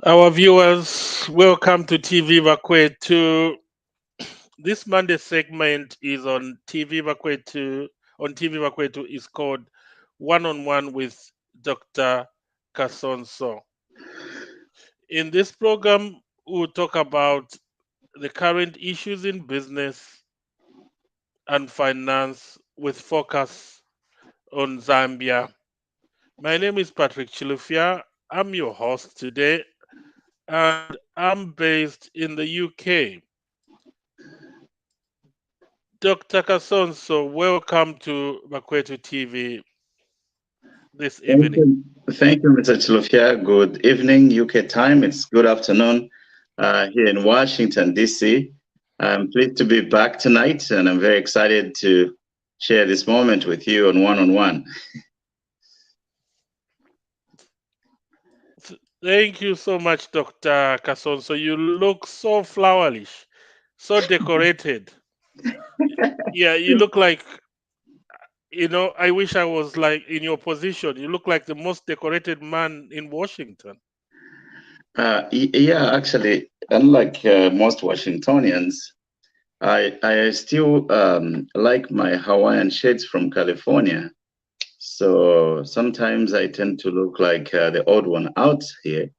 Our viewers, welcome to TVBakwetu. This Monday segment is on TVBakwetu. On TVBakwetu is called One-on-One with Dr. Kasonso. In this program, we'll talk about the current issues in business and finance with focus on Zambia. My name is Patrick Chilufya. I'm your host today, and I'm based in the UK. Dr. Kasonso, welcome to Bakwetu TV this evening. Thank you, Mr. Chilufya. Good evening, UK time. It's good afternoon here in Washington, D.C. I'm pleased to be back tonight, and I'm very excited to share this moment with you on One-on-One. Thank you so much, Dr. Kasonso. You look so flourish, so decorated. Yeah, you look like, I wish I was like in your position. You look like the most decorated man in Washington. Yeah, actually, unlike most Washingtonians, I still like my Hawaiian shades from California. So sometimes I tend to look like the odd one out here.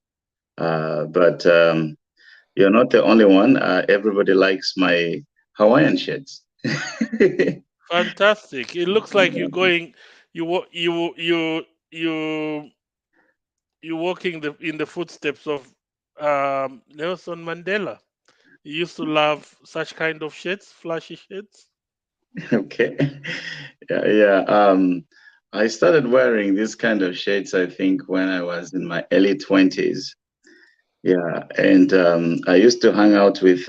But you're not the only one. Everybody likes my Hawaiian shirts. Fantastic. It looks like you're going, you wa- you walking in the footsteps of Nelson Mandela. He used to love such kind of shirts, flashy shirts. Okay. Yeah, yeah. I started wearing this kind of shirts, I think, when I was in my early 20s. Yeah, and I used to hang out with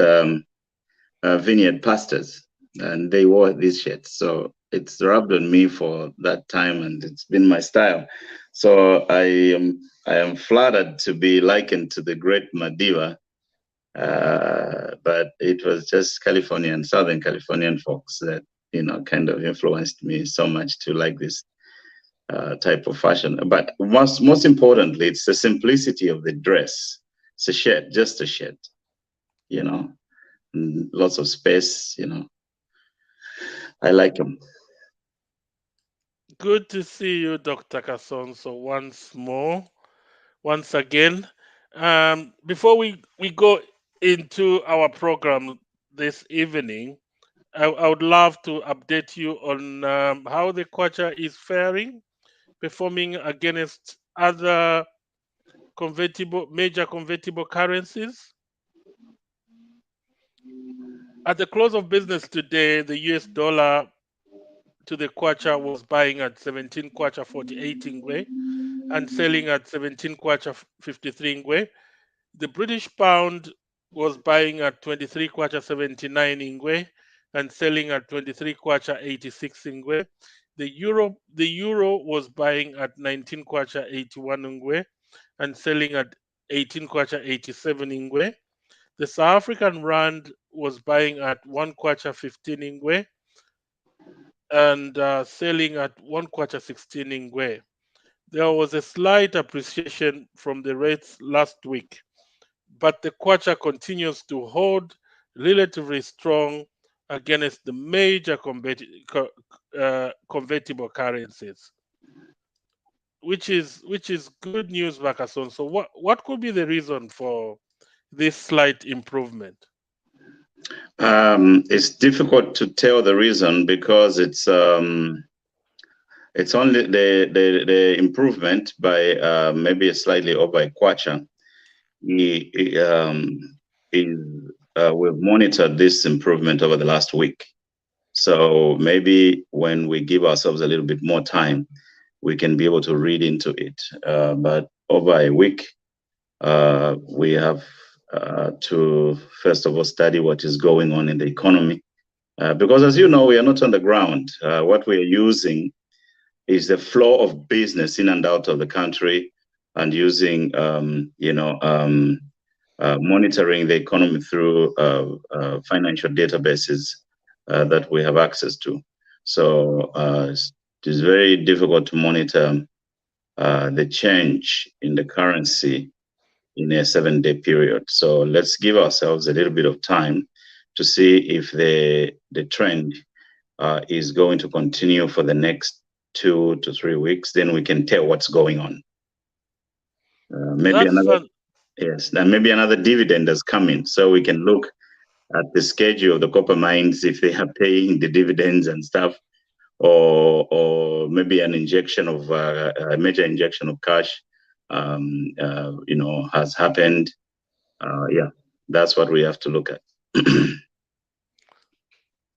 vineyard pastors, and they wore these shirts. So it's rubbed on me for that time, and it's been my style. So I am flattered to be likened to the great Madiba, but it was just Californian, Southern Californian folks that kind of influenced me so much to like this type of fashion. But most importantly, it's the simplicity of the dress. It's a shirt, just a shirt, you know, and lots of space. I like them. Good to see you, Dr. Kasonso, once again. Before we go into our program this evening, I would love to update you on how the kwacha is faring, performing against other major convertible currencies. At the close of business today, the US dollar to the kwacha was buying at 17 kwacha 48 ingwe and selling at 17 kwacha 53 ingwe. The British pound was buying at 23 kwacha 79 ingwe and selling at 23 kwacha 86 ingwe. The euro was buying at 19 kwacha 81 ingwe and selling at 18 kwacha 87 ingwe. The South African rand was buying at 1 kwacha 15 ingwe and selling at 1 kwacha 16 ingwe. There was a slight appreciation from the rates last week, but the kwacha continues to hold relatively strong against the major convertible currencies, which is good news, Bakason. So what could be the reason for this slight improvement? It's difficult to tell the reason because it's only the improvement by maybe slightly over a kwacha. We've monitored this improvement over the last week. So maybe when we give ourselves a little bit more time, we can be able to read into it. But over a week, we have to, first of all, study what is going on in the economy. Because as you know, we are not on the ground. What we are using is the flow of business in and out of the country and using, monitoring the economy through financial databases that we have access to. So it is very difficult to monitor the change in the currency in a 7-day period. So let's give ourselves a little bit of time to see if the trend is going to continue for the next 2 to 3 weeks. Then we can tell what's going on. Maybe That's another fun. Yes, and maybe another dividend has come in, so we can look at the schedule of the copper mines if they are paying the dividends and stuff, or maybe an injection of a major injection of cash, has happened. Yeah, that's what we have to look at.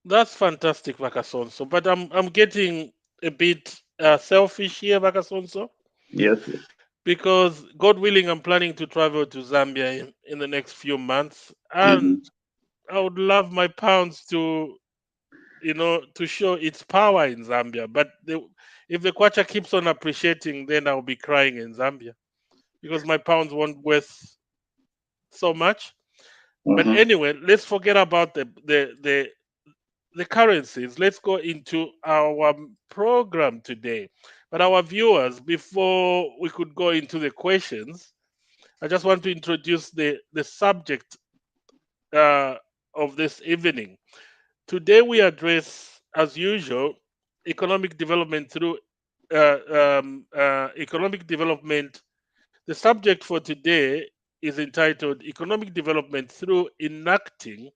That's fantastic, Bakasonso. But I'm getting a bit selfish here, Bakasonso, Yes. because God willing, I'm planning to travel to Zambia in the next few months, and Mhm. I would love my pounds to show its power in Zambia. But if the kwacha keeps on appreciating, then I'll be crying in Zambia because my pounds won't worth so much. But Mhm. anyway, let's forget about the currencies. Let's go into our program today. But our viewers, before we could go into the questions, I just want to introduce the subject uh, of this evening. Today we address, as usual, economic development through economic development. The subject for today is entitled Economic Development Through Enacting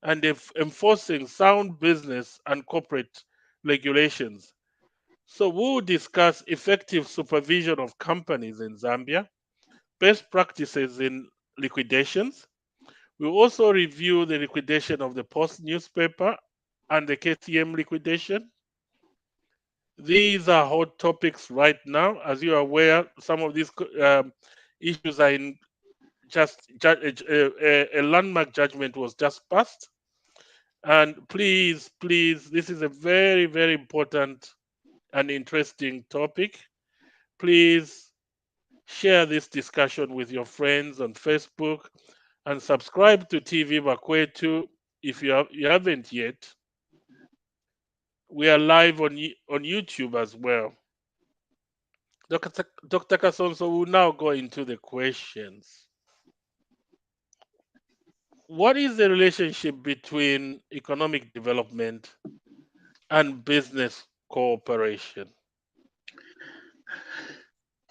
and enforcing sound business and corporate regulations. So we'll discuss effective supervision of companies in Zambia, best practices in liquidations. We'll also review the liquidation of the Post newspaper and the KTM liquidation. These are hot topics right now. As you are aware, some of these issues are in a landmark judgment was just passed. And please, this is a very, very important and interesting topic. Please share this discussion with your friends on Facebook and subscribe to TVBakwetu if you haven't yet. We are live on YouTube as well. Dr. Kasonso will now go into the questions. What is the relationship between economic development and business cooperation?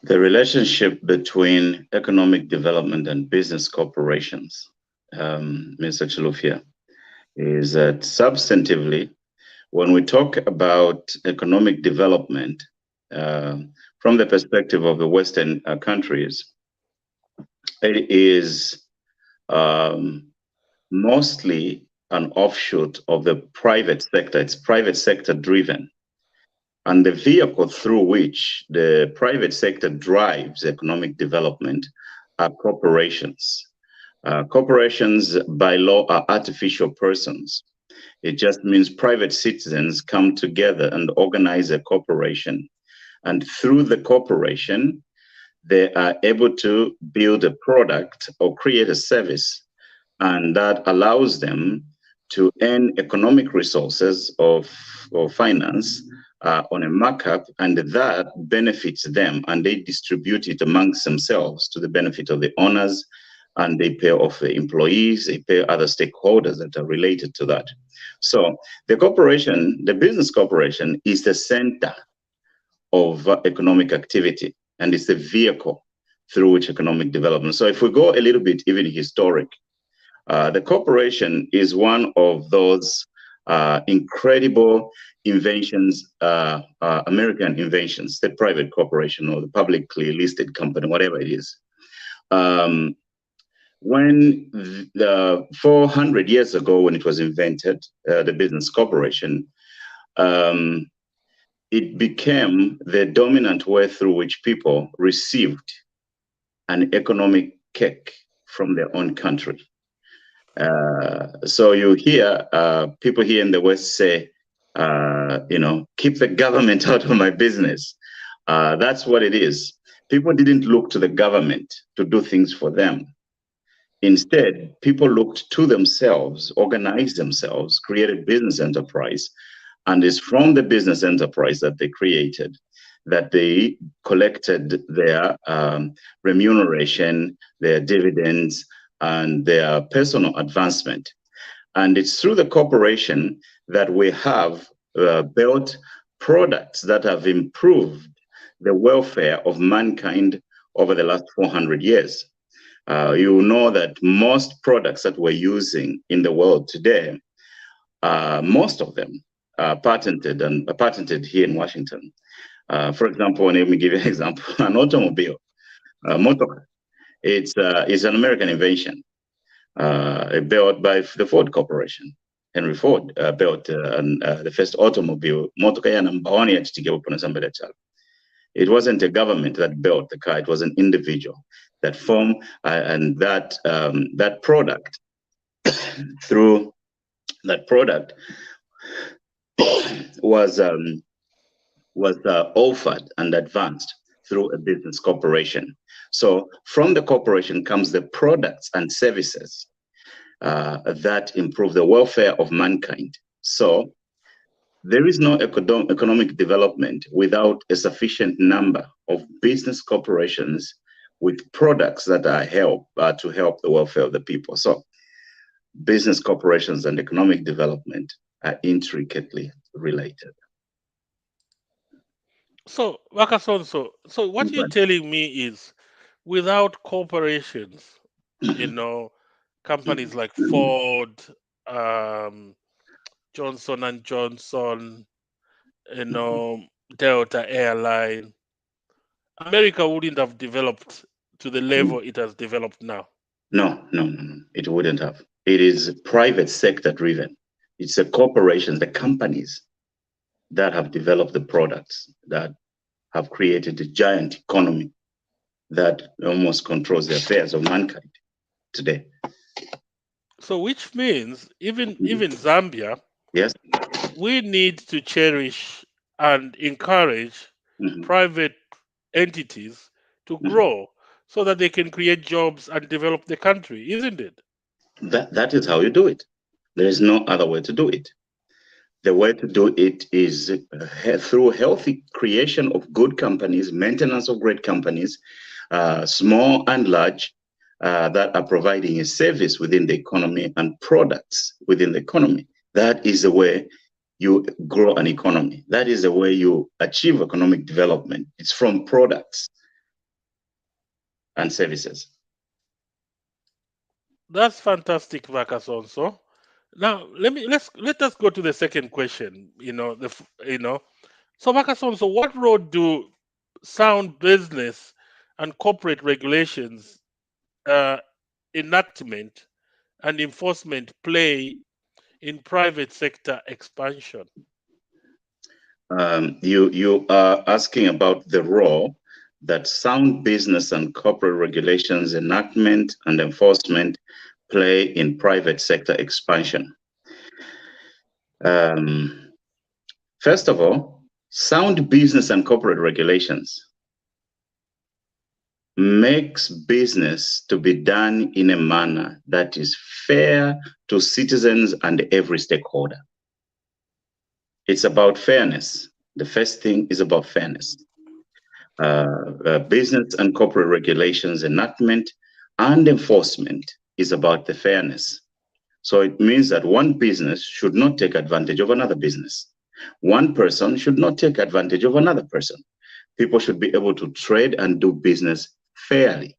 The relationship between economic development and business corporations, Mr. Chilufya, is that substantively, when we talk about economic development from the perspective of the Western countries, it is mostly an offshoot of the private sector. It's private sector driven. And the vehicle through which the private sector drives economic development are corporations. Corporations by law are artificial persons. It just means private citizens come together and organize a corporation. And through the corporation, they are able to build a product or create a service, and that allows them to earn economic resources or finance on a markup, and that benefits them, and they distribute it amongst themselves to the benefit of the owners, and they pay off the employees, they pay other stakeholders that are related to that. So the corporation, the business corporation, is the center of economic activity, and it's the vehicle through which economic development. So if we go a little bit even historic, the corporation is one of those incredible inventions, American inventions, the private corporation or the publicly listed company, whatever it is. When 400 years ago, when it was invented, the business corporation, it became the dominant way through which people received an economic kick from their own country. So you hear people here in the West say, keep the government out of my business. That's what it is. People didn't look to the government to do things for them. Instead, people looked to themselves, organized themselves, created business enterprise, and it's from the business enterprise that they created that they collected their remuneration, their dividends, and their personal advancement. And it's through the corporation that we have built products that have improved the welfare of mankind over the last 400 years. You know that most products that we're using in the world today, most of them are patented and are patented here in Washington. For example, let me give you an example. An automobile, motor, it's an American invention built by the Ford Corporation. Henry Ford built the first automobile. It wasn't a government that built the car; it was an individual that formed, and that product through that product was offered and advanced through a business corporation. So from the corporation comes the products and services that improve the welfare of mankind. So there is no economic development without a sufficient number of business corporations with products that are to help the welfare of the people. So business corporations and economic development are intricately related. So, Wakasonso, so what you're telling me is without corporations, companies like Ford Johnson and Johnson, Delta Airline, America wouldn't have developed to the level it has developed now. No, it wouldn't have. It is private sector driven. It's the corporations, the companies that have developed the products that have created a giant economy that almost controls the affairs of mankind today. So, which means even Zambia, yes, we need to cherish and encourage private entities to grow so that they can create jobs and develop the country, isn't it? That is how you do it. There is no other way to do it. The way to do it is through healthy creation of good companies, maintenance of great companies, small and large, that are providing a service within the economy and products within the economy. That is the way you grow an economy. That is the way you achieve economic development. It's from products and services. That's fantastic, Kasonso. Now let us go to the second question. So Kasonso, what role do sound business and corporate regulations, enactment and enforcement play in private sector expansion? You are asking about the role that sound business and corporate regulations, enactment and enforcement play in private sector expansion. First of all, sound business and corporate regulations makes business to be done in a manner that is fair to citizens and every stakeholder. It's about fairness. The first thing is about fairness. Business and corporate regulations enactment and enforcement is about the fairness. So it means that one business should not take advantage of another business. One person should not take advantage of another person. People should be able to trade and do business fairly.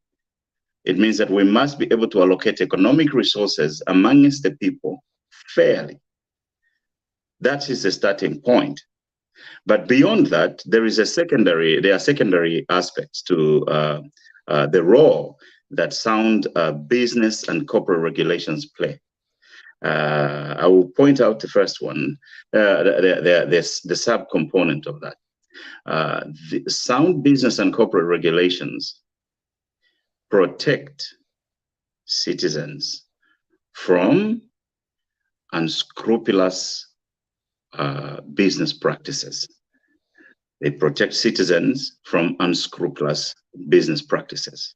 It means that we must be able to allocate economic resources amongst the people fairly. That is the starting point. But beyond that, there are secondary aspects to the role that sound business and corporate regulations play. I will point out the first one, the sub-component of that. The sound business and corporate regulations protect citizens from unscrupulous business practices. They protect citizens from unscrupulous business practices.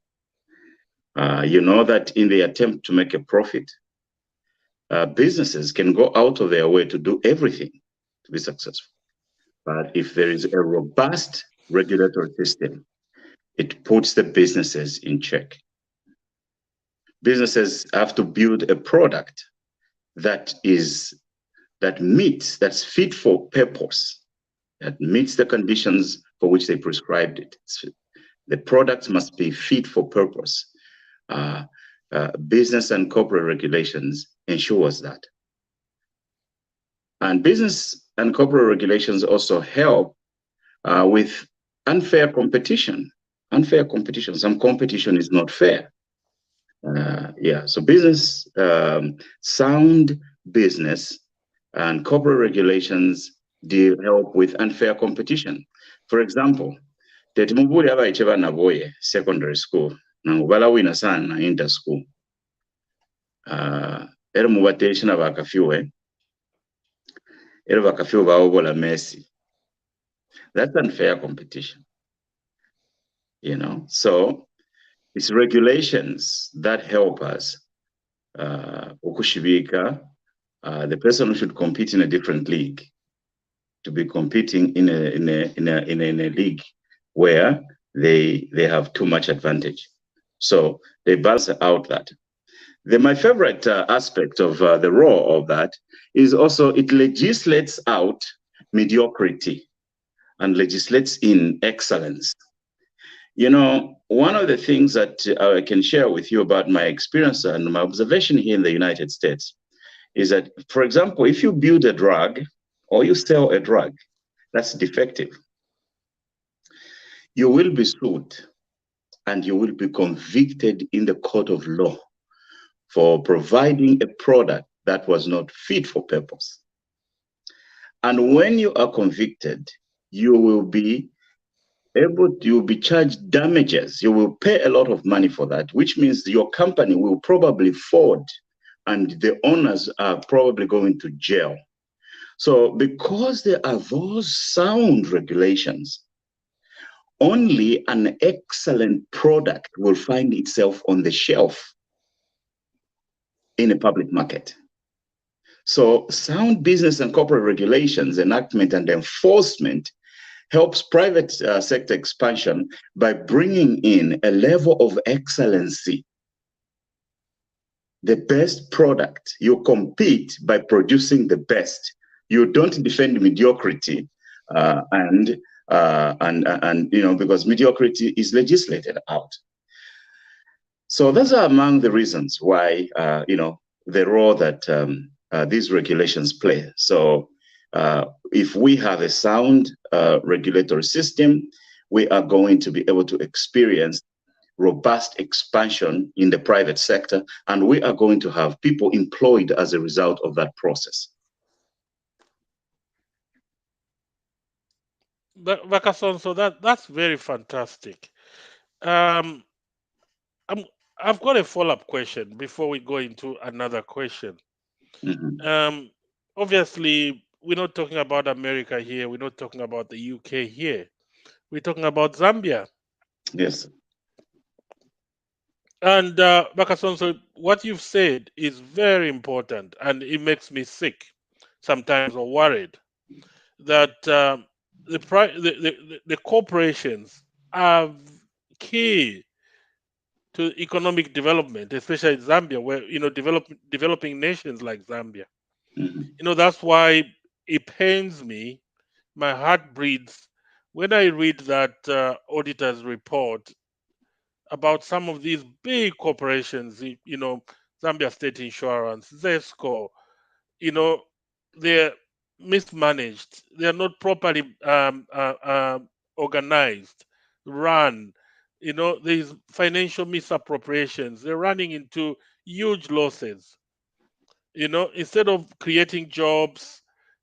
You know that in the attempt to make a profit, businesses can go out of their way to do everything to be successful. But if there is a robust regulatory system, it puts the businesses in check. Businesses have to build a product that's fit for purpose, that meets the conditions for which they prescribed it. The products must be fit for purpose. Business and corporate regulations ensures that. And business and corporate regulations also help with unfair competition. Unfair competition. Some competition is not fair. So business, sound business and corporate regulations help with unfair competition. For example, tetimubuli aba icheba na boye secondary school na ubala wina sana na inter school. Ero mubateshi na bakafiwe. Ero bakafiwe baobola Messi. That's unfair competition. So it's regulations that help us. Ukushibika, the person who should compete in a different league, to be competing in a league where they have too much advantage. So they balance out that. My favorite aspect of the role of that is also it legislates out mediocrity and legislates in excellence. One of the things that I can share with you about my experience and my observation here in the United States is that, for example, if you build a drug or you sell a drug that's defective, you will be sued and you will be convicted in the court of law for providing a product that was not fit for purpose. And when you are convicted, you will be you'll be charged damages. You will pay a lot of money for that, which means your company will probably fold and the owners are probably going to jail. So because there are those sound regulations, only an excellent product will find itself on the shelf in a public market. So sound business and corporate regulations, enactment and enforcement helps private sector expansion by bringing in a level of excellency. The best product, you compete by producing the best. You don't defend mediocrity, and you know, because mediocrity is legislated out. So those are among the reasons why you know, the role that these regulations play. So if we have a sound regulatory system, we are going to be able to experience robust expansion in the private sector, and we are going to have people employed as a result of that process. Kasonso, that's very fantastic. I've got a follow-up question before we go into another question. Mm-hmm. Obviously, we're not talking about America here. We're not talking about the UK here. We're talking about Zambia. Yes. And Bakasonso, what you've said is very important, and it makes me sick sometimes, or worried that the corporations are key to economic development, especially in Zambia, where, you know, developing nations like Zambia. Mm-hmm. You know, that's why it pains me, my heart bleeds when I read that auditor's report about some of these big corporations, you know, Zambia State Insurance, ZESCO, you know, they're mismanaged. They're not properly organized, run. You know, there's financial misappropriations. They're running into huge losses. You know, instead of creating jobs,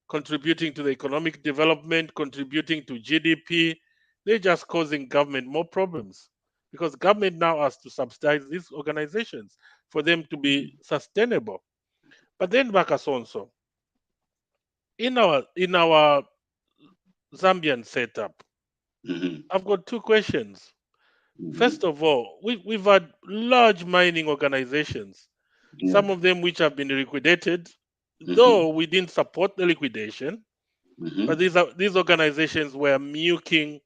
contributing to the economic development, contributing to GDP, they're just causing government more problems because government now has to subsidize these organizations for them to be sustainable. But then, Bakasonso, in our Zambian setup, Mm-hmm. I've got two questions. Mm-hmm. First of all, we've had large mining organizations, Yeah. some of them which have been liquidated, Mm-hmm. though we didn't support the liquidation. Mm-hmm. But these organizations were milking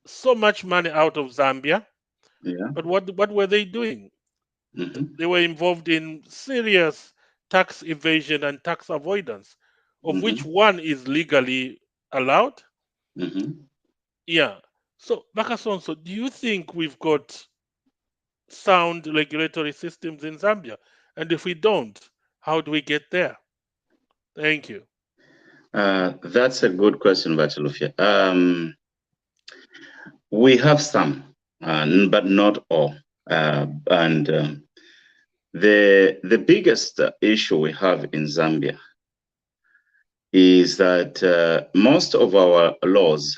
so much money out of Zambia. Yeah. But what were they doing? Mm-hmm. They were involved in serious tax evasion and tax avoidance, of which Mm-hmm. one is legally allowed. Mm-hmm. Yeah. So, Bakasonso, do you think we've got sound regulatory systems in Zambia? And if we don't, how do we get there? Thank you. That's a good question, Chilufya. We have some, but not all. And the biggest issue we have in Zambia is that most of our laws,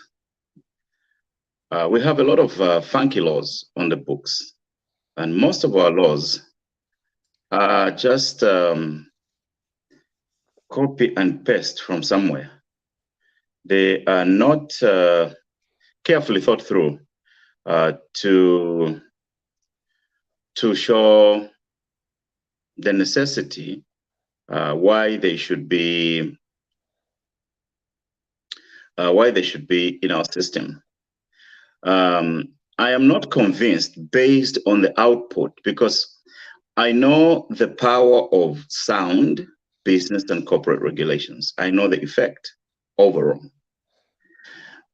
we have a lot of funky laws on the books, and most of our laws are just copy and paste from somewhere. They are not carefully thought through to show the necessity why they should be in our system. I am not convinced based on the output, because I know the power of sound business and corporate regulations. I know the effect overall.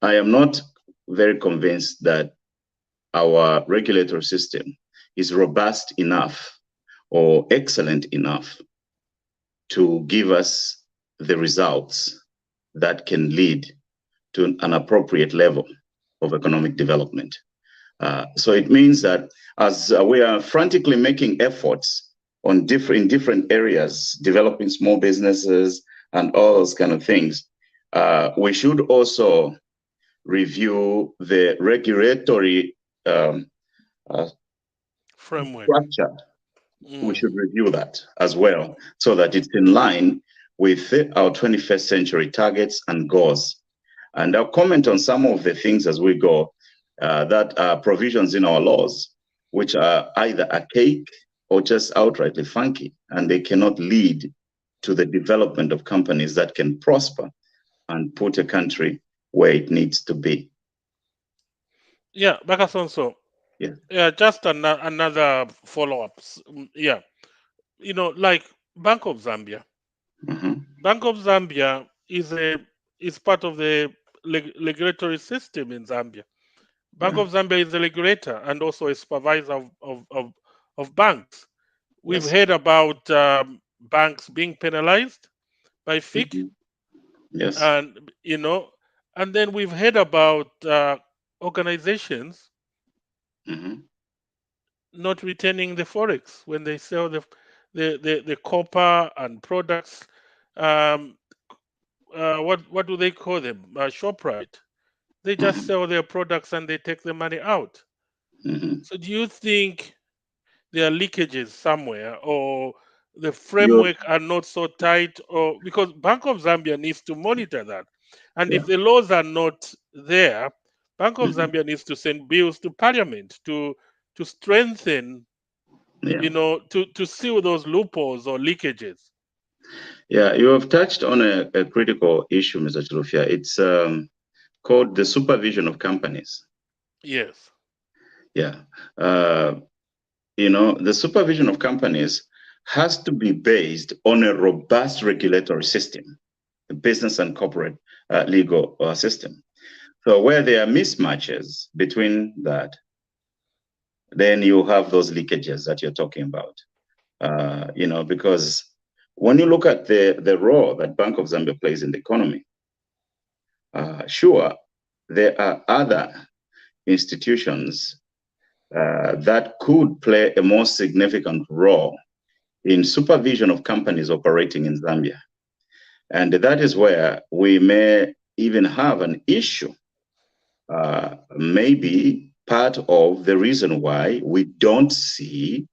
I am not very convinced that our regulatory system is robust enough or excellent enough to give us the results that can lead to an appropriate level of economic development. So it means that as we are frantically making efforts in different areas, developing small businesses and all those kind of things, we should also review the regulatory framework. structure. We should review that as well, so that it's in line with our 21st century targets and goals. And I'll comment on some of the things as we go that are provisions in our laws, which are either archaic or just outrightly funky, and they cannot lead to the development of companies that can prosper and put a country where it needs to be. Yeah, Kasonso. Yeah, just another follow-up. Yeah, like Bank of Zambia. Bank of Zambia is part of the regulatory system in Zambia. Bank of Zambia is a regulator and also a supervisor of banks. We've heard about banks being penalized by FIC. Yes. And and then we've heard about organizations not returning the forex when they sell the copper and products. What do they call them? ShopRite. They just sell their products and they take the money out. So do you think there are leakages somewhere, or the framework are not so tight, or because Bank of Zambia needs to monitor that? And if the laws are not there, Bank of Zambia needs to send bills to Parliament to strengthen, to seal those loopholes or leakages. Yeah, you have touched on a critical issue, Mr. Chilufya. It's called the supervision of companies. Yes. Yeah. The supervision of companies has to be based on a robust regulatory system, the business and corporate legal system. So where there are mismatches between that, then you have those leakages that you're talking about. Because when you look at the role that Bank of Zambia plays in the economy, sure, there are other institutions that could play a more significant role in supervision of companies operating in Zambia. And that is where we may even have an issue, maybe part of the reason why we don't see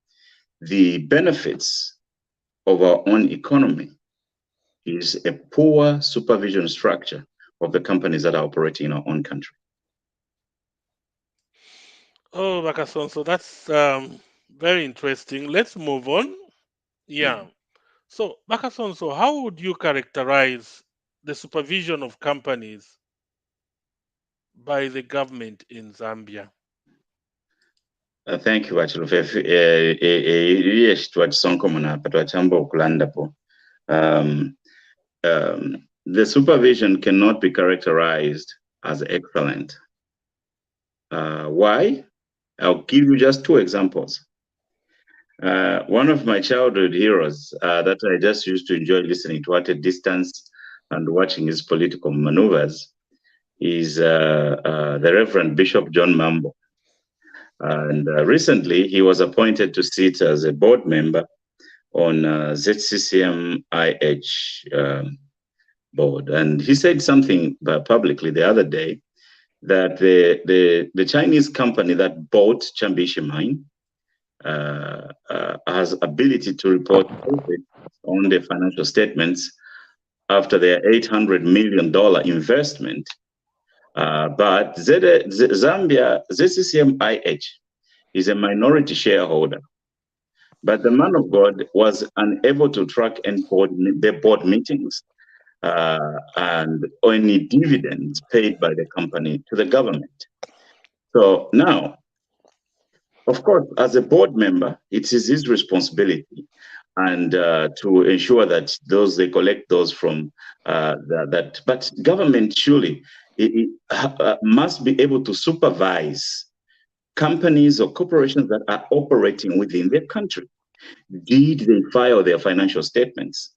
the benefits of our own economy is a poor supervision structure of the companies that are operating in our own country. Oh, Kasonso, that's very interesting. Let's move on. Yeah. So, Kasonso, how would you characterize the supervision of companies by the government in Zambia? Thank you, Chilufya. Yes, the supervision cannot be characterized as excellent. Why? I'll give you just two examples. One of my childhood heroes that I just used to enjoy listening to at a distance and watching his political maneuvers is the Reverend Bishop John Mambo. And recently, he was appointed to sit as a board member on ZCCM-IH board. And he said something publicly the other day that the Chinese company that bought Chambishi mine has ability to report profit on the financial statements after their $800 million investment. But Zambia, ZCCM-IH is a minority shareholder. But the man of God was unable to track and coordinate their board meetings and any dividends paid by the company to the government. So now, of course, as a board member, it is his responsibility and to ensure that they collect those from that. But government surely it must be able to supervise companies or corporations that are operating within their country. Did they file their financial statements?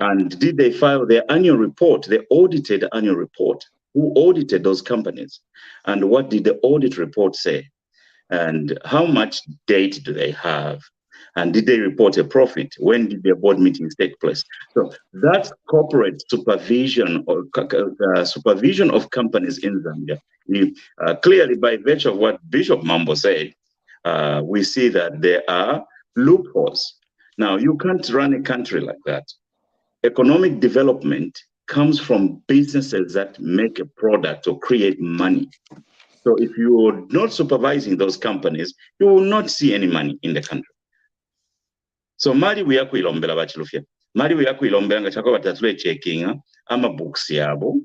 And did they file their annual report, the audited annual report? Who audited those companies? And what did the audit report say? And how much debt do they have? And did they report a profit? When did their board meetings take place? So that's corporate supervision or supervision of companies in Zambia. Clearly, by virtue of what Bishop Mambo said, we see that there are loopholes. Now, you can't run a country like that. Economic development comes from businesses that make a product or create money. So if you're not supervising those companies, you will not see any money in the country. So mali bweyakuilombera bachilufya mali bweyakuilombera nga chako batatule checkinga ama books yabo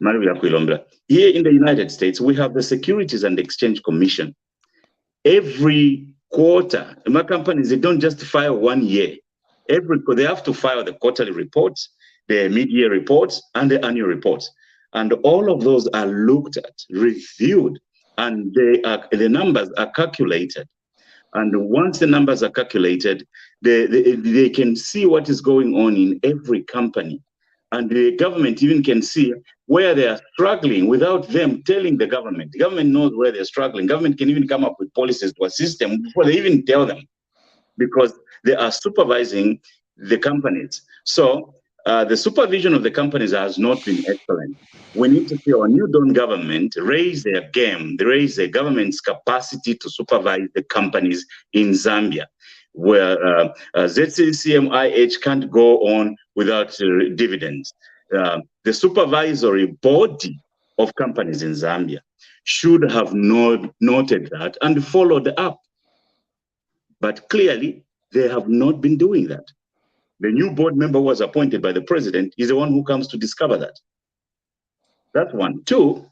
mali bweyakuilombera. Here in the United States, we have the Securities and Exchange Commission. Every quarter, my companies, they don't just file 1 year. They have to file the quarterly reports, the mid-year reports, and the annual reports. And all of those are looked at, reviewed, and the numbers are calculated. And once the numbers are calculated, they can see what is going on in every company. And the government even can see where they are struggling without them telling the government. The government knows where they're struggling. Government can even come up with policies to assist them before they even tell them, because they are supervising the companies. So the supervision of the companies has not been excellent. We need to see our new Dawn government raise their game, raise the government's capacity to supervise the companies in Zambia, where ZCCMIH can't go on without dividends. The supervisory body of companies in Zambia should have noted that and followed up. But clearly, they have not been doing that. The new board member who was appointed by the president is the one who comes to discover that. That's one. Two,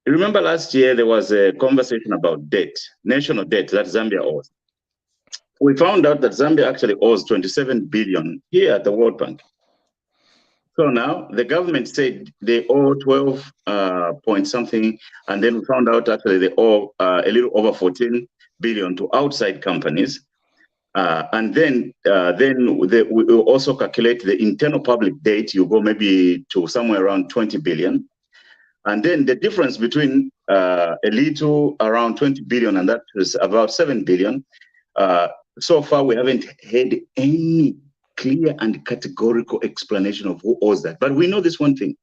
remember last year there was a conversation about debt, national debt that Zambia owes. We found out that Zambia actually owes 27 billion here at the World Bank. So now the government said they owe 12 point something, and then we found out actually they owe a little over 14 billion to outside companies. And then we also calculate the internal public debt. You go maybe to somewhere around 20 billion. And then the difference between a little around 20 billion and that is about 7 billion. So far, we haven't had any clear and categorical explanation of who owes that. But we know this one thing.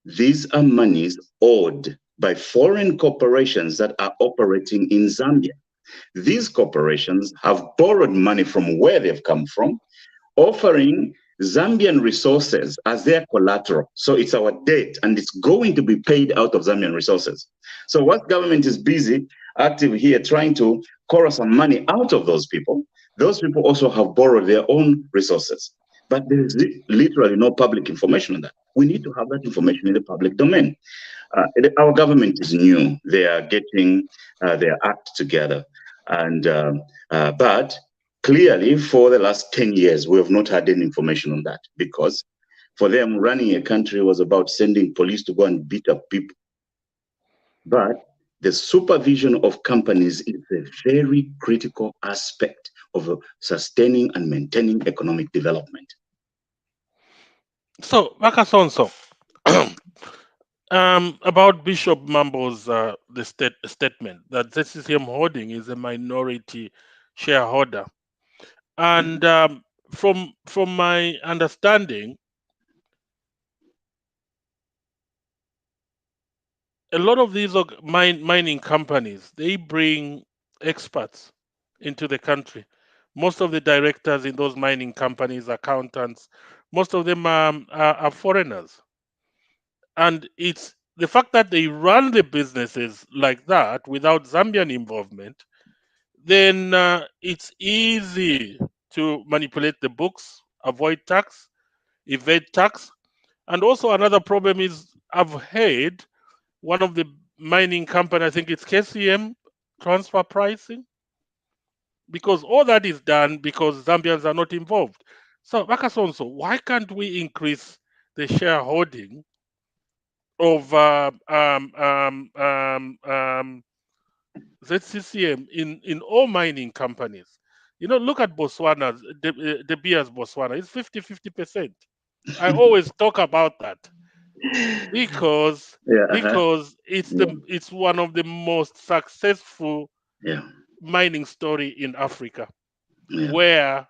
These are monies owed by foreign corporations that are operating in Zambia. These corporations have borrowed money from where they've come from, offering Zambian resources as their collateral. So it's our debt, and it's going to be paid out of Zambian resources. So what government is busy, active here, trying to borrow some money out of those people also have borrowed their own resources. But there is literally no public information on that. We need to have that information in the public domain. Our government is new. They are getting their act together. But clearly, for the last 10 years, we have not had any information on that, because for them, running a country was about sending police to go and beat up people. But the supervision of companies is a very critical aspect of sustaining and maintaining economic development. So, Kasonso, about Bishop Mambo's statement that ZCCM Holding is a minority shareholder, and from my understanding, a lot of these mining companies, they bring experts into the country. Most of the directors in those mining companies, accountants, most of them are foreigners. And it's the fact that they run the businesses like that without Zambian involvement, then it's easy to manipulate the books, avoid tax, evade tax. And also another problem is, I've heard one of the mining company, I think it's KCM, transfer pricing, because all that is done because Zambians are not involved. So, Bakasonso, why can't we increase the shareholding of ZCCM in all mining companies? Look at Botswana, De Beers Botswana. It's 50-50%. I always talk about that because Yeah, because it's yeah, it's one of the most successful yeah, mining story in Africa, yeah, where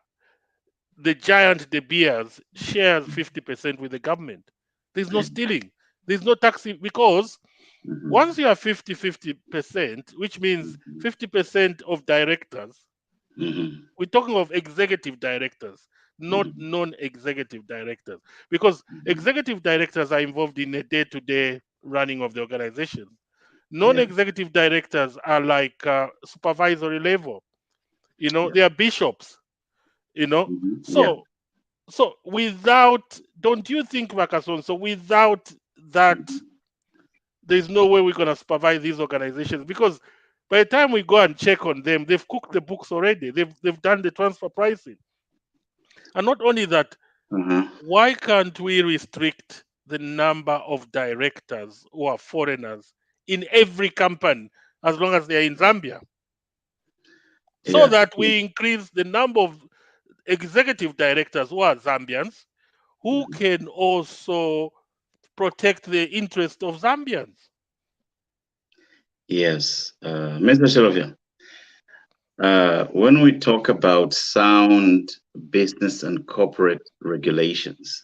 the giant De Beers shares 50% with the government. There's no yeah. stealing. There's no taxing because Mhm, once you have 50-50%, which means mhm, 50% of directors, mhm, we're talking of executive directors, not mhm, non-executive directors, because mhm. executive directors are involved in the day-to-day running of the organization. Yeah. Non-executive directors are like supervisory level. Yeah. They are bishops. Yeah. So without, don't you think, Makason? So without that, Mhm. there's no way we're gonna supervise these organizations because by the time we go and check on them, they've cooked the books already. They've done the transfer pricing. And not only that, Uh-huh. why can't we restrict the number of directors who are foreigners in every company as long as they're in Zambia? So Yeah. that we increase the number of executive directors who are Zambians who Mhm. can also protect the interest of Zambians. Yes. Mr. Chilufya, when we talk about sound business and corporate regulations,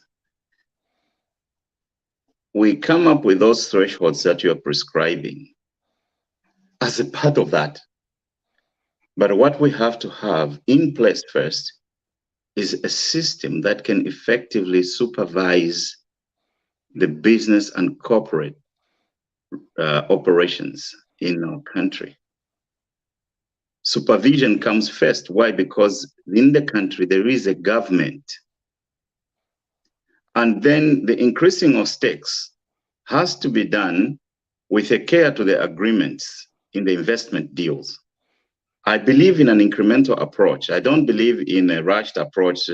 we come up with those thresholds that you're prescribing as a part of that. But what we have to have in place first is a system that can effectively supervise the business and corporate operations in our country. Supervision comes first. Why? Because in the country there is a government. And then the increasing of stakes has to be done with a care to the agreements in the investment deals. I believe in an incremental approach. I don't believe in a rushed approach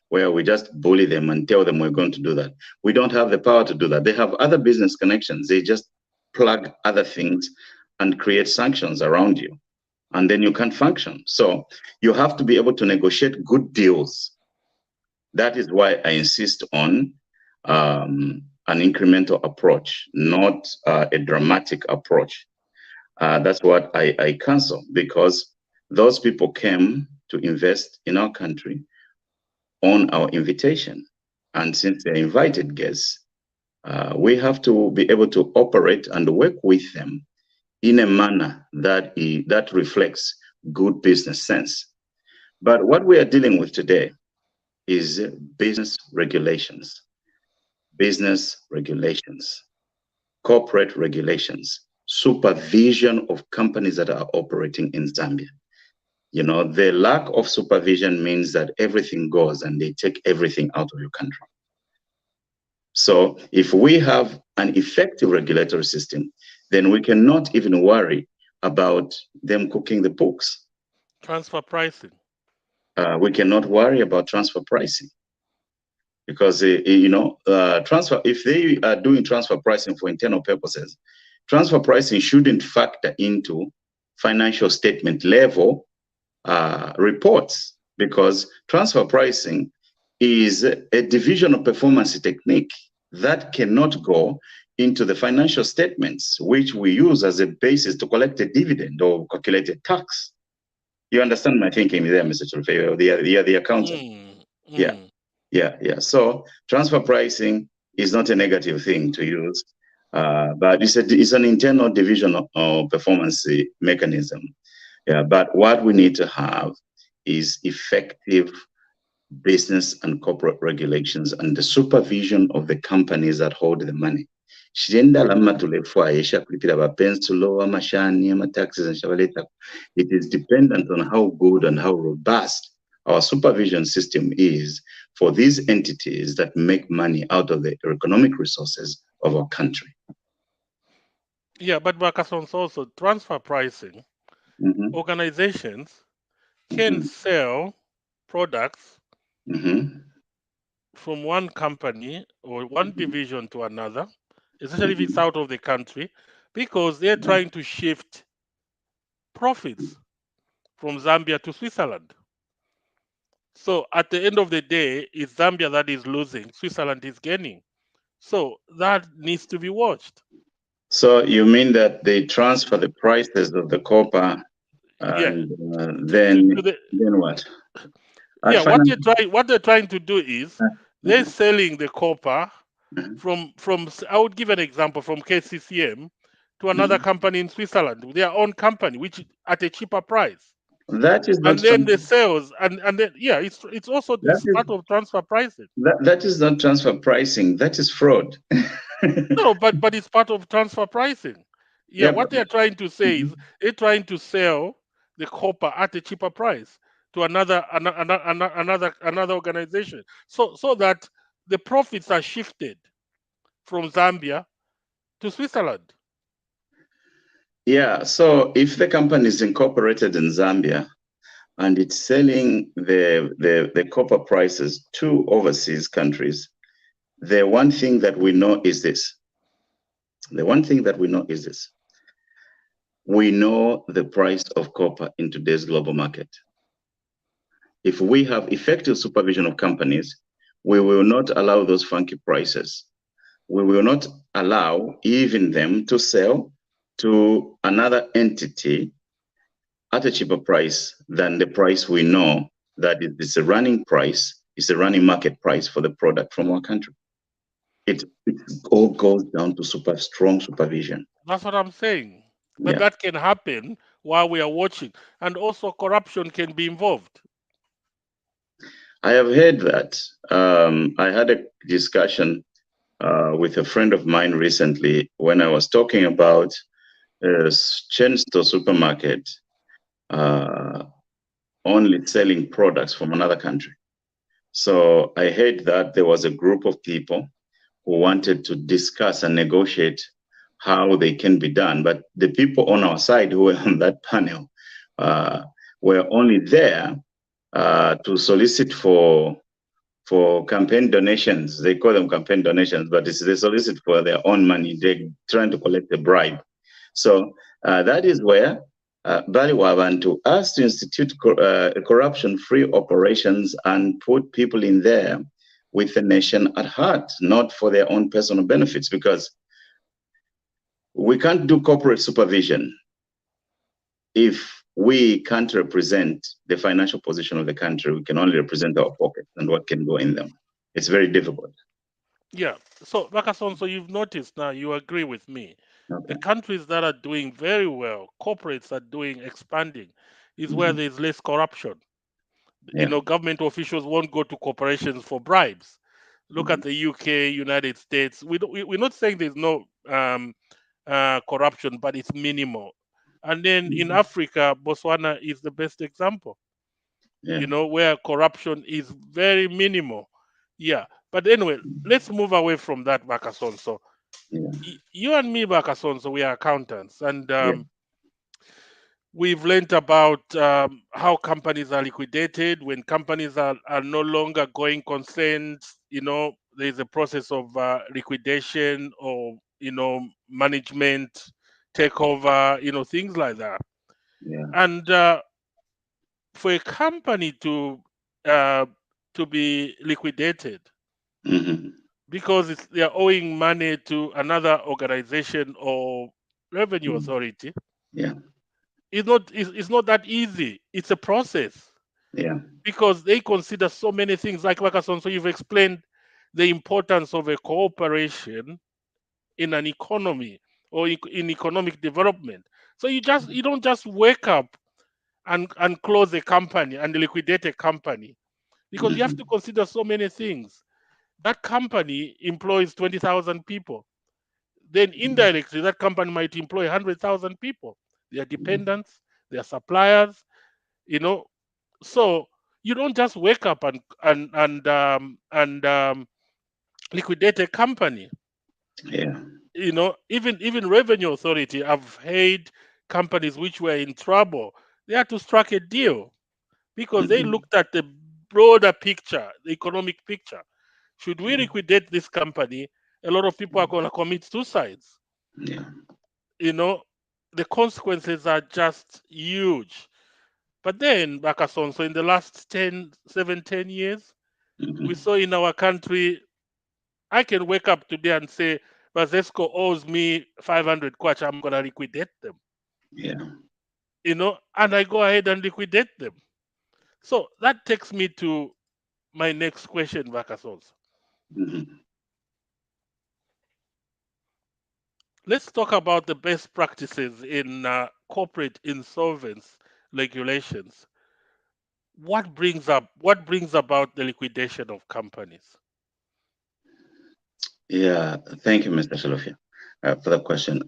where we just bully them and tell them we're going to do that. We don't have the power to do that. They have other business connections. They just plug other things and create sanctions around you, and then you can't function. So you have to be able to negotiate good deals. That is why I insist on an incremental approach, not a dramatic approach. That's what I cancel, because those people came to invest in our country on our invitation. And since they're invited guests, we have to be able to operate and work with them in a manner that reflects good business sense. But what we are dealing with today is business regulations, corporate regulations, supervision of companies that are operating in Zambia. The lack of supervision means that everything goes and they take everything out of your country. So if we have an effective regulatory system, then we cannot even worry about them cooking the books. Transfer pricing. We cannot worry about transfer pricing because transfer, if they are doing transfer pricing for internal purposes, transfer pricing shouldn't factor into financial statement level reports, because transfer pricing is a division of performance technique that cannot go into the financial statements, which we use as a basis to collect a dividend or calculate a tax. You understand my thinking there, Mr. Chilufya, the accountant? Mm, Yeah, mm. yeah. So transfer pricing is not a negative thing to use, but it's an internal division of performance mechanism. Yeah, but what we need to have is effective business and corporate regulations and the supervision of the companies that hold the money. Shirenda lama tulefwa yesha kulipira ba pensulo amashani amataxes and shabaleta. It is dependent on how good and how robust our supervision system is for these entities that make money out of the economic resources of our country. Yeah, but Bakason's also transfer pricing. Mm-hmm, Organizations can mm-hmm, sell products mm-hmm, from one company or one mm-hmm, division to another, especially if it's mm-hmm. out of the country, because they're trying to shift profits from Zambia to Switzerland. So at the end of the day, it's Zambia that is losing, Switzerland is gaining. So that needs to be watched. So you mean that they transfer the prices of the copper Yeah, and to the then what? At yeah. final. What they're trying to do is they're Mhm, selling the copper mhm, I would give an example from KCCM to another mhm. company in Switzerland, their own company, which at a cheaper price. That is not And then the trans- sales and then yeah, it's also that it's is part of transfer pricing. that is not transfer pricing. That is fraud. No, but it's part of transfer pricing. Yeah, Yeah, what they're trying to say is they're trying to sell the copper at a cheaper price to another organization, so that the profits are shifted from Zambia to Switzerland. yeah. So if the company is incorporated in Zambia and it's selling the copper prices to overseas countries, the one thing that we know is this. The one thing that we know is this. We know the price of copper in today's global market. If we have effective supervision of companies, we will not allow those funky prices. We will not allow even them to sell to another entity at a cheaper price than the price we know that it is a running price, it's a running market price for the product from our country. It all goes down to strong supervision. That's what I'm saying. But Yeah, that can happen while we are watching, and also corruption can be involved. I have heard that. I had a discussion with a friend of mine recently when I was talking about a chain store supermarket uh, only selling products from another country. So I heard that there was a group of people who wanted to discuss and negotiate how they can be done. But the people on our side who were on that panel uh, were only there to solicit for campaign donations. They call them campaign donations, but they solicit for their own money. They're trying to collect a bribe. So that is where Bali Waban to us to institute corruption-free operations and put people in there with the nation at heart, not for their own personal benefits, because we can't do corporate supervision if we can't represent the financial position of the country. We can only represent our pockets and what can go in them. It's very difficult. Yeah. So, Bakason, so you've noticed now, you agree with me. The Okay. countries that are doing very well, corporates are doing expanding, is where Mhm. there's less corruption. Yeah. Government officials won't go to corporations for bribes. Look at Mhm. the UK, United States. We're not saying there's no corruption, but it's minimal. And then in Mhm. Africa, Botswana is the best example, Yeah. where corruption is very minimal. Yeah. But anyway, let's move away from that, Bakason. So Yeah. you and me, Bakason, so we are accountants, and Yeah. we've learned about how companies are liquidated when companies are no longer going concerns. There's a process of liquidation or management takeover, things like that. Yeah. And for a company uh, to be liquidated Mhm. because they're owing money to another organization or revenue Mhm. authority, Yeah. it's not that easy. It's a process Yeah. because they consider so many things. Like Wakason, so you've explained the importance of a cooperation in an economy or in economic development. So you don't just wake up and close a company and liquidate a company, because you have to Mhm. consider so many things. That company employs 20,000 people. Then indirectly, that company might employ 100,000 people. Their Mhm. dependents, their suppliers, you know. So you don't just wake up and liquidate a company. Yeah. Even revenue authority. I've heard companies which were in trouble. They had to strike a deal because they Mhm. looked at the broader picture, the economic picture. Should we Yeah. liquidate this company? A lot of people are going to commit suicides. Yeah. You know, the consequences are just huge. But then, Kasonso, in the last 10 years, we saw in our country, I can wake up today and say, Bazesco owes me 500 kwacha, I'm going to liquidate them. Yeah. And I go ahead and liquidate them. So that takes me to my next question, Kasonso. Let's talk about the best practices in corporate insolvency regulations. What brings about the liquidation of companies? Yeah, thank you, Mr. Chilufya, for the question.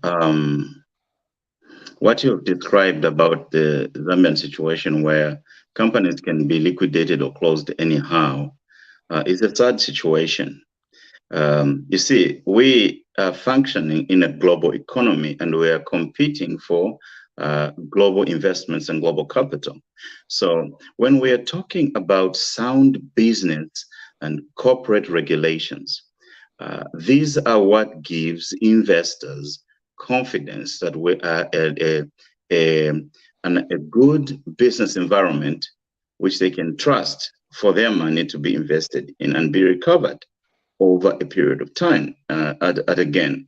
What you've described about the Zambian situation where companies can be liquidated or closed anyhow is a sad situation. You see, we are functioning in a global economy and we are competing for global investments and global capital. So when we are talking about sound business and corporate regulations, these are what gives investors confidence that we are a good business environment which they can trust for their money to be invested in and be recovered over a period of time at again.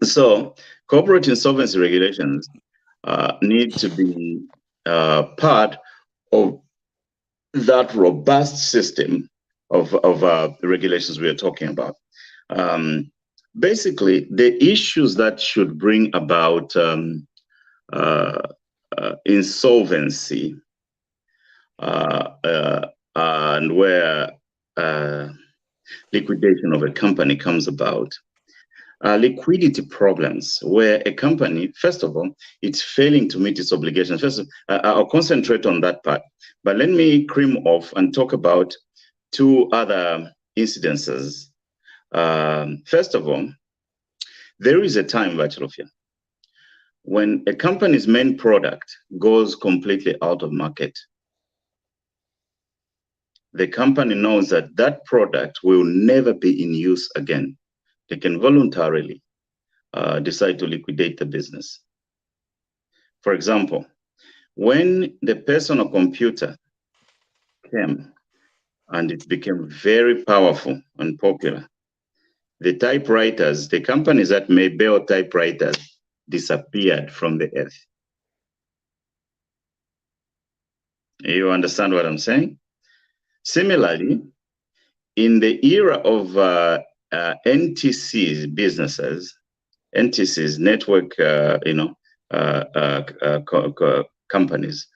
So corporate insolvency regulations need to be part of that robust system of the regulations we are talking about. Basically, the issues that should bring about insolvency and where liquidation of a company comes about, liquidity problems where a company, first of all, it's failing to meet its obligations. First, I'll concentrate on that part, but let me cream off and talk about two other incidences. First of all, there is a time, Chilufya, when a company's main product goes completely out of market. The company knows that that product will never be in use again. They can voluntarily decide to liquidate the business. For example, when the personal computer came and it became very powerful and popular, the typewriters, the companies that made Bell typewriters disappeared from the earth. You understand what I'm saying? Similarly, in the era of NTC's businesses, NTC's network, companies,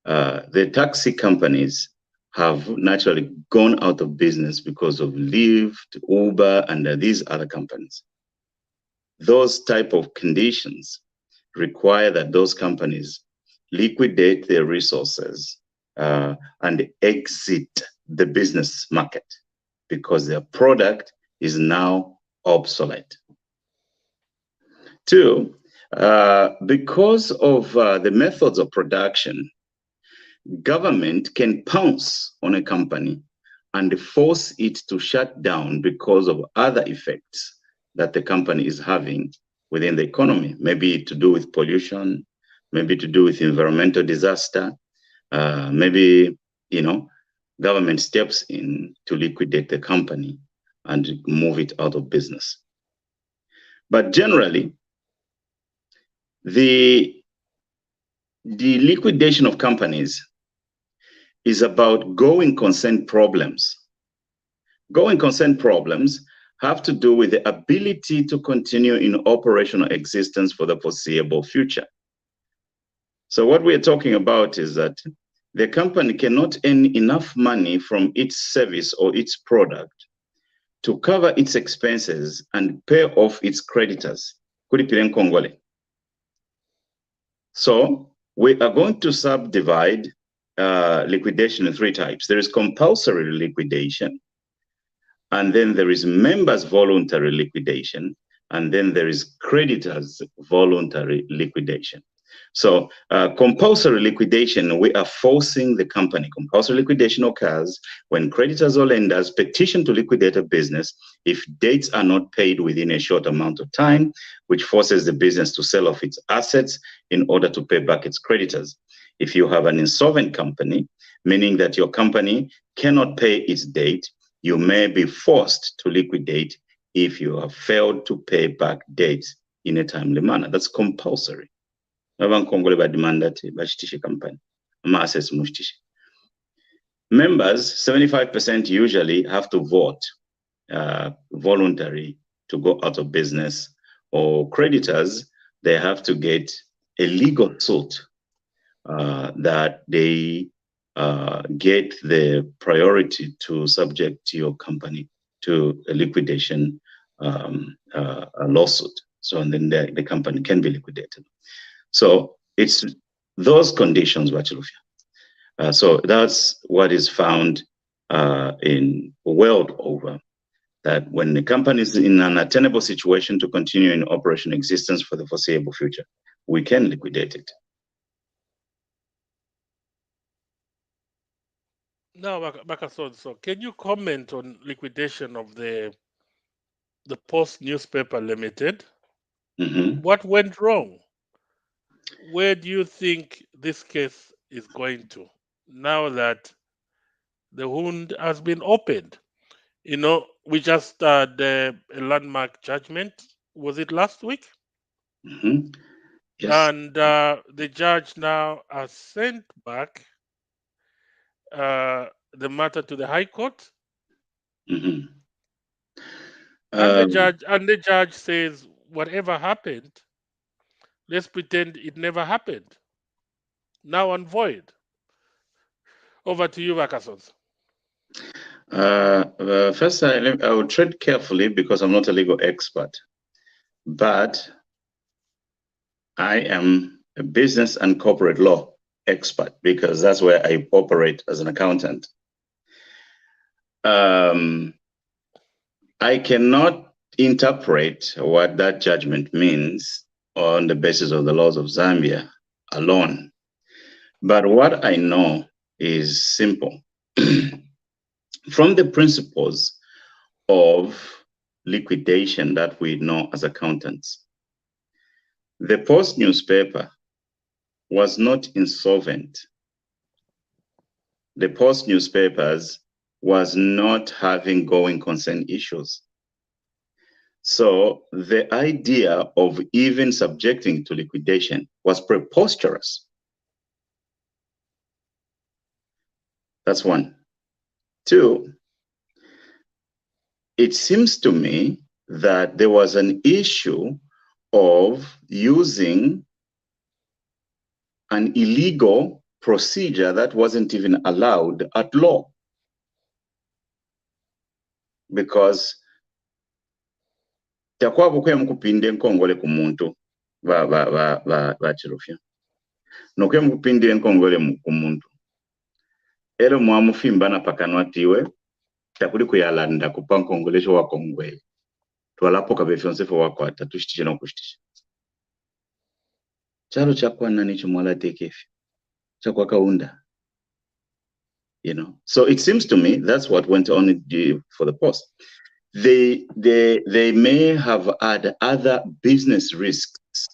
the taxi companies have naturally gone out of business because of Lyft, Uber, and these other companies. Those type of conditions require that those companies liquidate their resources and exit the business market because their product is now obsolete. Two, because of the methods of production, government can pounce on a company and force it to shut down because of other effects that the company is having within the economy, maybe to do with pollution, maybe to do with environmental disaster, maybe, government steps in to liquidate the company and move it out of business. But generally, the liquidation of companies is about going concern problems. Going concern problems have to do with the ability to continue in operational existence for the foreseeable future. So what we're talking about is that the company cannot earn enough money from its service or its product to cover its expenses and pay off its creditors. So we are going to subdivide liquidation in three types. There is compulsory liquidation, and then there is members voluntary liquidation, and then there is creditors voluntary liquidation. So compulsory liquidation, we are forcing the company. Compulsory liquidation occurs when creditors or lenders petition to liquidate a business if debts are not paid within a short amount of time, which forces the business to sell off its assets in order to pay back its creditors. If you have an insolvent company, meaning that your company cannot pay its debt, you may be forced to liquidate if you have failed to pay back debts in a timely manner. That's compulsory. Abankongole badimanda ati bashitishe company ama assets mushitishe. Members 75% usually have to vote voluntary to go out of business, or creditors, they have to get a legal suit that they get the priority to subject your company to a liquidation a lawsuit. So and then the company can be liquidated. So it's those conditions, Chilufya. So that's what is found in world over, that when the company is in an attainable situation to continue in operation existence for the foreseeable future, we can liquidate it. Now, Kasonso, can you comment on liquidation of the Post Newspaper Limited? Mm-hmm. What went wrong? Where do you think this case is going to, now that the wound has been opened? You know, we just had a landmark judgment. Was it last week? Mm-hmm. Yes. And the judge now has sent back the matter to the High Court. Mm-hmm. And the judge says, whatever happened, let's pretend it never happened. Now and void. Over to you, Kasonso. First, I will tread carefully because I'm not a legal expert, but I am a business and corporate law expert because that's where I operate as an accountant. I cannot interpret what that judgment means on the basis of the laws of Zambia alone. But what I know is simple. From the principles of liquidation that we know as accountants, the Post newspaper was not insolvent. The Post newspapers was not having going concern issues. So the idea of even subjecting to liquidation was preposterous. That's one. Two, it seems to me that there was an issue of using an illegal procedure that wasn't even allowed at law. Because takwabo kwe mukupinde nkongole ku muntu ba Chilufya nokwe mukupinde nkongole ku muntu ero mwamufimba na pakanwa tiwe takuli kuyalanda kupa nkongolesho wa kongwe twalapo kabefyonsefo wako atatushitije nokushitisha chalo chakwana nicho mwala tekefi chakwa kaunda, you know. So it seems to me that's what went on for the Post. They may have had other business risks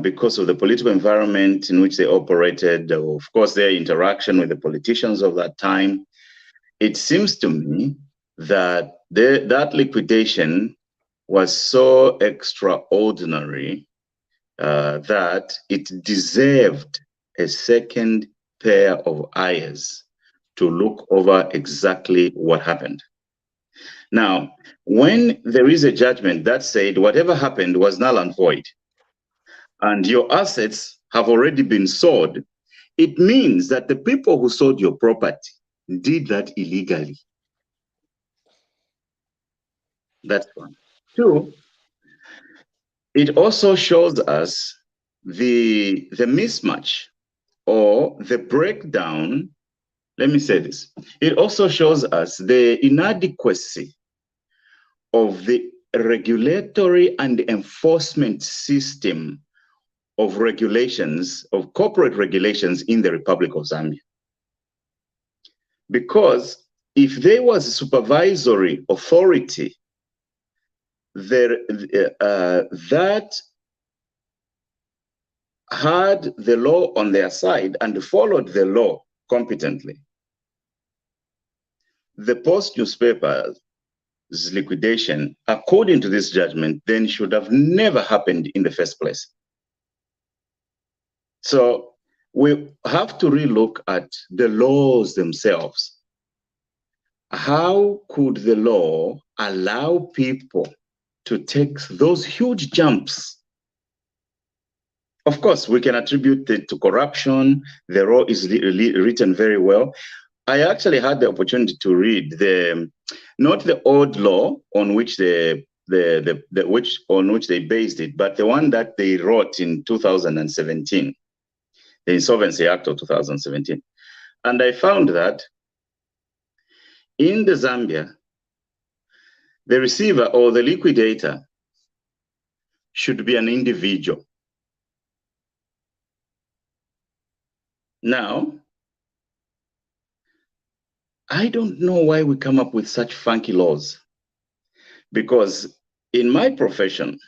because of the political environment in which they operated, of course, their interaction with the politicians of that time. It seems to me that that liquidation was so extraordinary that it deserved a second pair of eyes to look over exactly what happened. Now, when there is a judgment that said whatever happened was null and void, and your assets have already been sold, it means that the people who sold your property did that illegally. That's one. Two, it also shows us the mismatch or the breakdown. Let me say this. It also shows us the inadequacy of the regulatory and enforcement system of regulations, of corporate regulations in the Republic of Zambia. Because if there was a supervisory authority there, that had the law on their side and followed the law competently, the Post newspaper's liquidation, according to this judgment, then should have never happened in the first place. So we have to relook at the laws themselves. How could the law allow people to take those huge jumps? Of course, we can attribute it to corruption. The law is written very well. I actually had the opportunity to read not the old law on which they based it, but the one that they wrote in 2017, the Insolvency Act of 2017. And I found that in the Zambia, the receiver or the liquidator should be an individual. Now, I don't know why we come up with such funky laws, because in my profession,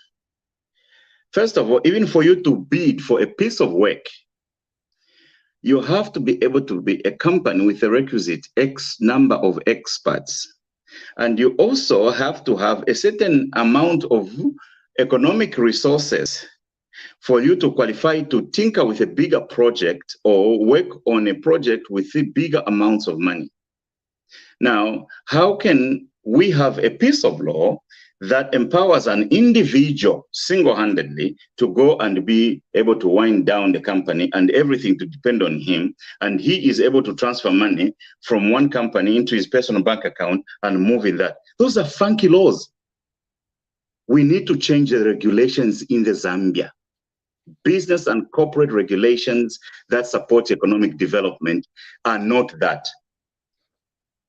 first of all, even for you to bid for a piece of work, you have to be able to be a company with a requisite X number of experts. And you also have to have a certain amount of economic resources for you to qualify to tinker with a bigger project or work on a project with bigger amounts of money. Now, how can we have a piece of law that empowers an individual single-handedly to go and be able to wind down the company and everything to depend on him, and he is able to transfer money from one company into his personal bank account and move in that? Those are funky laws. We need to change the regulations in the Zambia. Business and corporate regulations that support economic development are not that.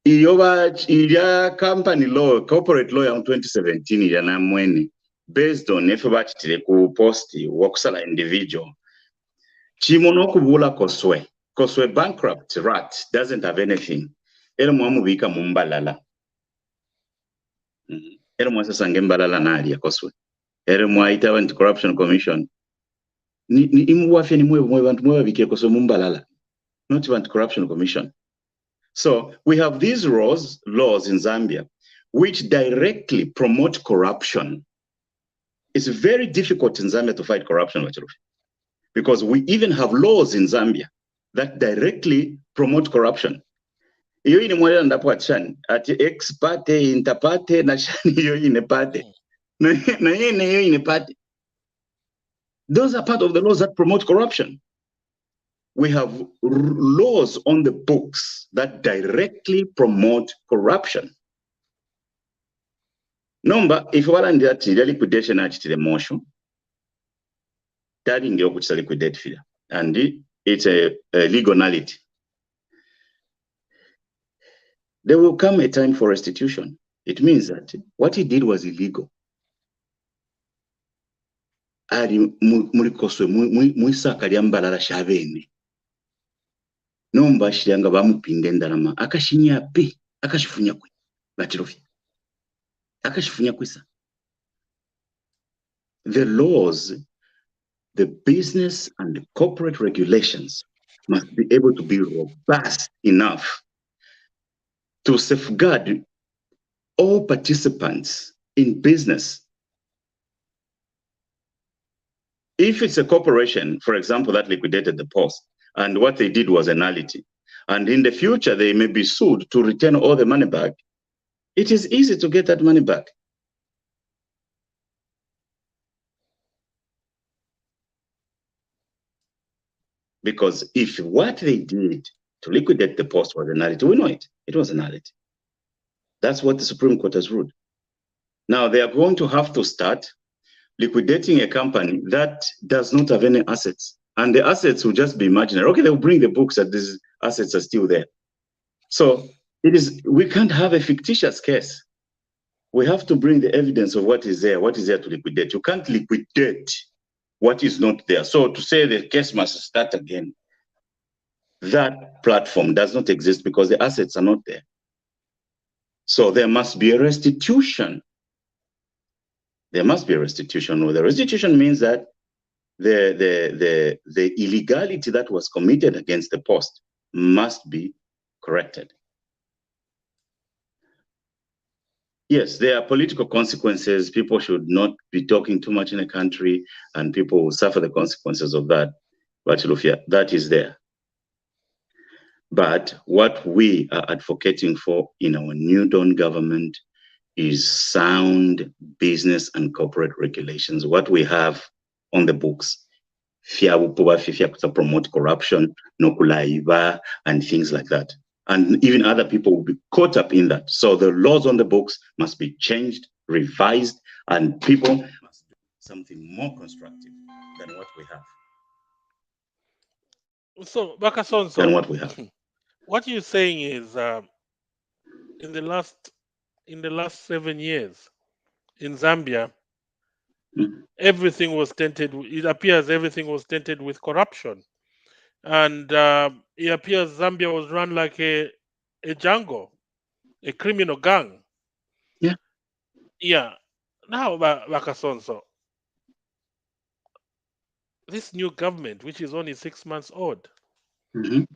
Iya company law, corporate law in 2017 yana mwene, based on efebachitire ku post wakusala individual. Chimono kubula koswe bankrupt rat doesn't have anything. Ero mwamubika mumbalala. Ero mwasasange mbalala nalia koswe. Ero mwaita anti-corruption commission. Imuwafye ni mwe bantu mwe bike koswe mumbalala. Not anti-corruption commission. So we have these laws in Zambia which directly promote corruption. It's very difficult in Zambia to fight corruption, because we even have laws in Zambia that directly promote corruption. Iyo ine mwele ndapo achani, ati ex parte, inter parte, na shani iyo ine parte. Na iyo ine parte. Those are part of the laws that promote corruption. We have laws on the books that directly promote corruption. Number, if you want to liquidation at the motion, that in the opposite liquidate fee, and it's a legal nullity. There will come a time for restitution. It means that what he did was illegal. Ari murikoswe muisaka lyambalala shavene. Nomba shiranga bamupinde ndalama akashinya pe akashifunya kwe batirofi akashifunya kwisa. The laws, the business and the corporate regulations must be able to be robust enough to safeguard all participants in business. If it's a corporation, for example, that liquidated the Post, and what they did was a nullity, and in the future they may be sued to return all the money back, it is easy to get that money back. Because if what they did to liquidate the Post was a nullity, we know it. It was a nullity. That's what the Supreme Court has ruled. Now they are going to have to start liquidating a company that does not have any assets. And the assets will just be imaginary. Okay, they'll bring the books that these assets are still there. So we can't have a fictitious case. We have to bring the evidence of what is there to liquidate. You can't liquidate what is not there. So to say the case must start again, that platform does not exist because the assets are not there. So there must be a restitution. There must be a restitution. The restitution means that the illegality that was committed against the post must be corrected. Yes, there are political consequences. People should not be talking too much in a country, and people will suffer the consequences of that. But Chilufya, that is there. But what we are advocating for in our New Dawn government is sound business and corporate regulations. What we have on the books, to promote corruption, nokulaiva, and things like that. And even other people will be caught up in that. So the laws on the books must be changed, revised, and people must do something more constructive than what we have. So, Kasonso, Than what we have. What you're saying is, in the last 7 years in Zambia, everything was tainted. It appears everything was tainted with corruption, and it appears Zambia was run like a jungle, a criminal gang. Yeah. Yeah. Now, Bakasonso, this new government, which is only 6 months old, and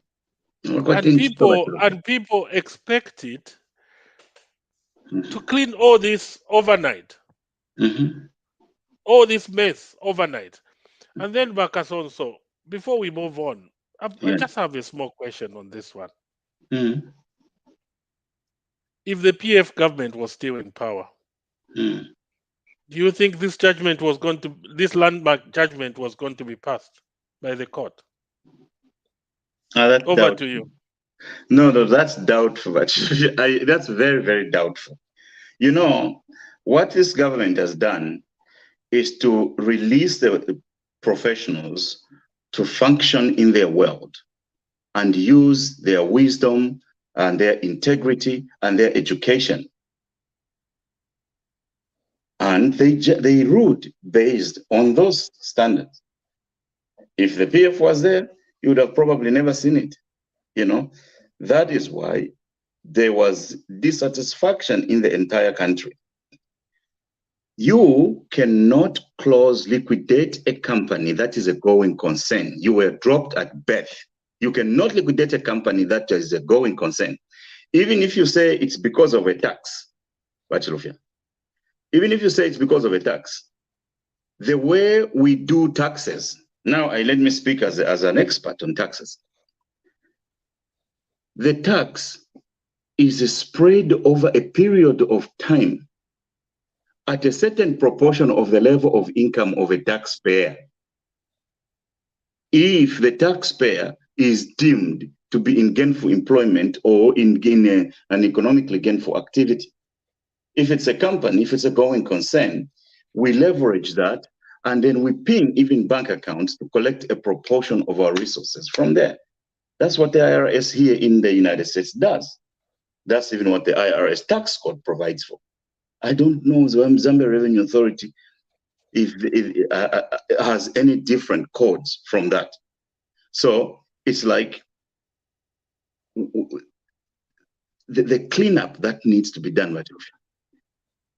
people expect it to clean all this overnight, all this mess overnight. And then, Bakasonso, before we move on, I just have a small question on this one. If the PF government was still in power, do you think this landmark judgment was going to be passed by the court? Over to you. No, that's doubtful. That's very, very doubtful. You know, what this government has done is to release the professionals to function in their world and use their wisdom and their integrity and their education. And they ruled based on those standards. If the PF was there, you would have probably never seen it. You know, that is why there was dissatisfaction in the entire country. You cannot liquidate a company that is a going concern. You were dropped at birth. You cannot liquidate a company that is a going concern. Even if you say it's because of a tax, Chilufya, even if you say it's because of a tax, the way we do taxes, now let me speak as an expert on taxes. The tax is spread over a period of time at a certain proportion of the level of income of a taxpayer. If the taxpayer is deemed to be in gainful employment or in an economically gainful activity, if it's a company, if it's a going concern, we leverage that and then we ping even bank accounts to collect a proportion of our resources from there. That's what the IRS here in the United States does. That's even what the IRS tax code provides for. I don't know the Zambia Revenue Authority if it has any different codes from that. So it's like the cleanup that needs to be done by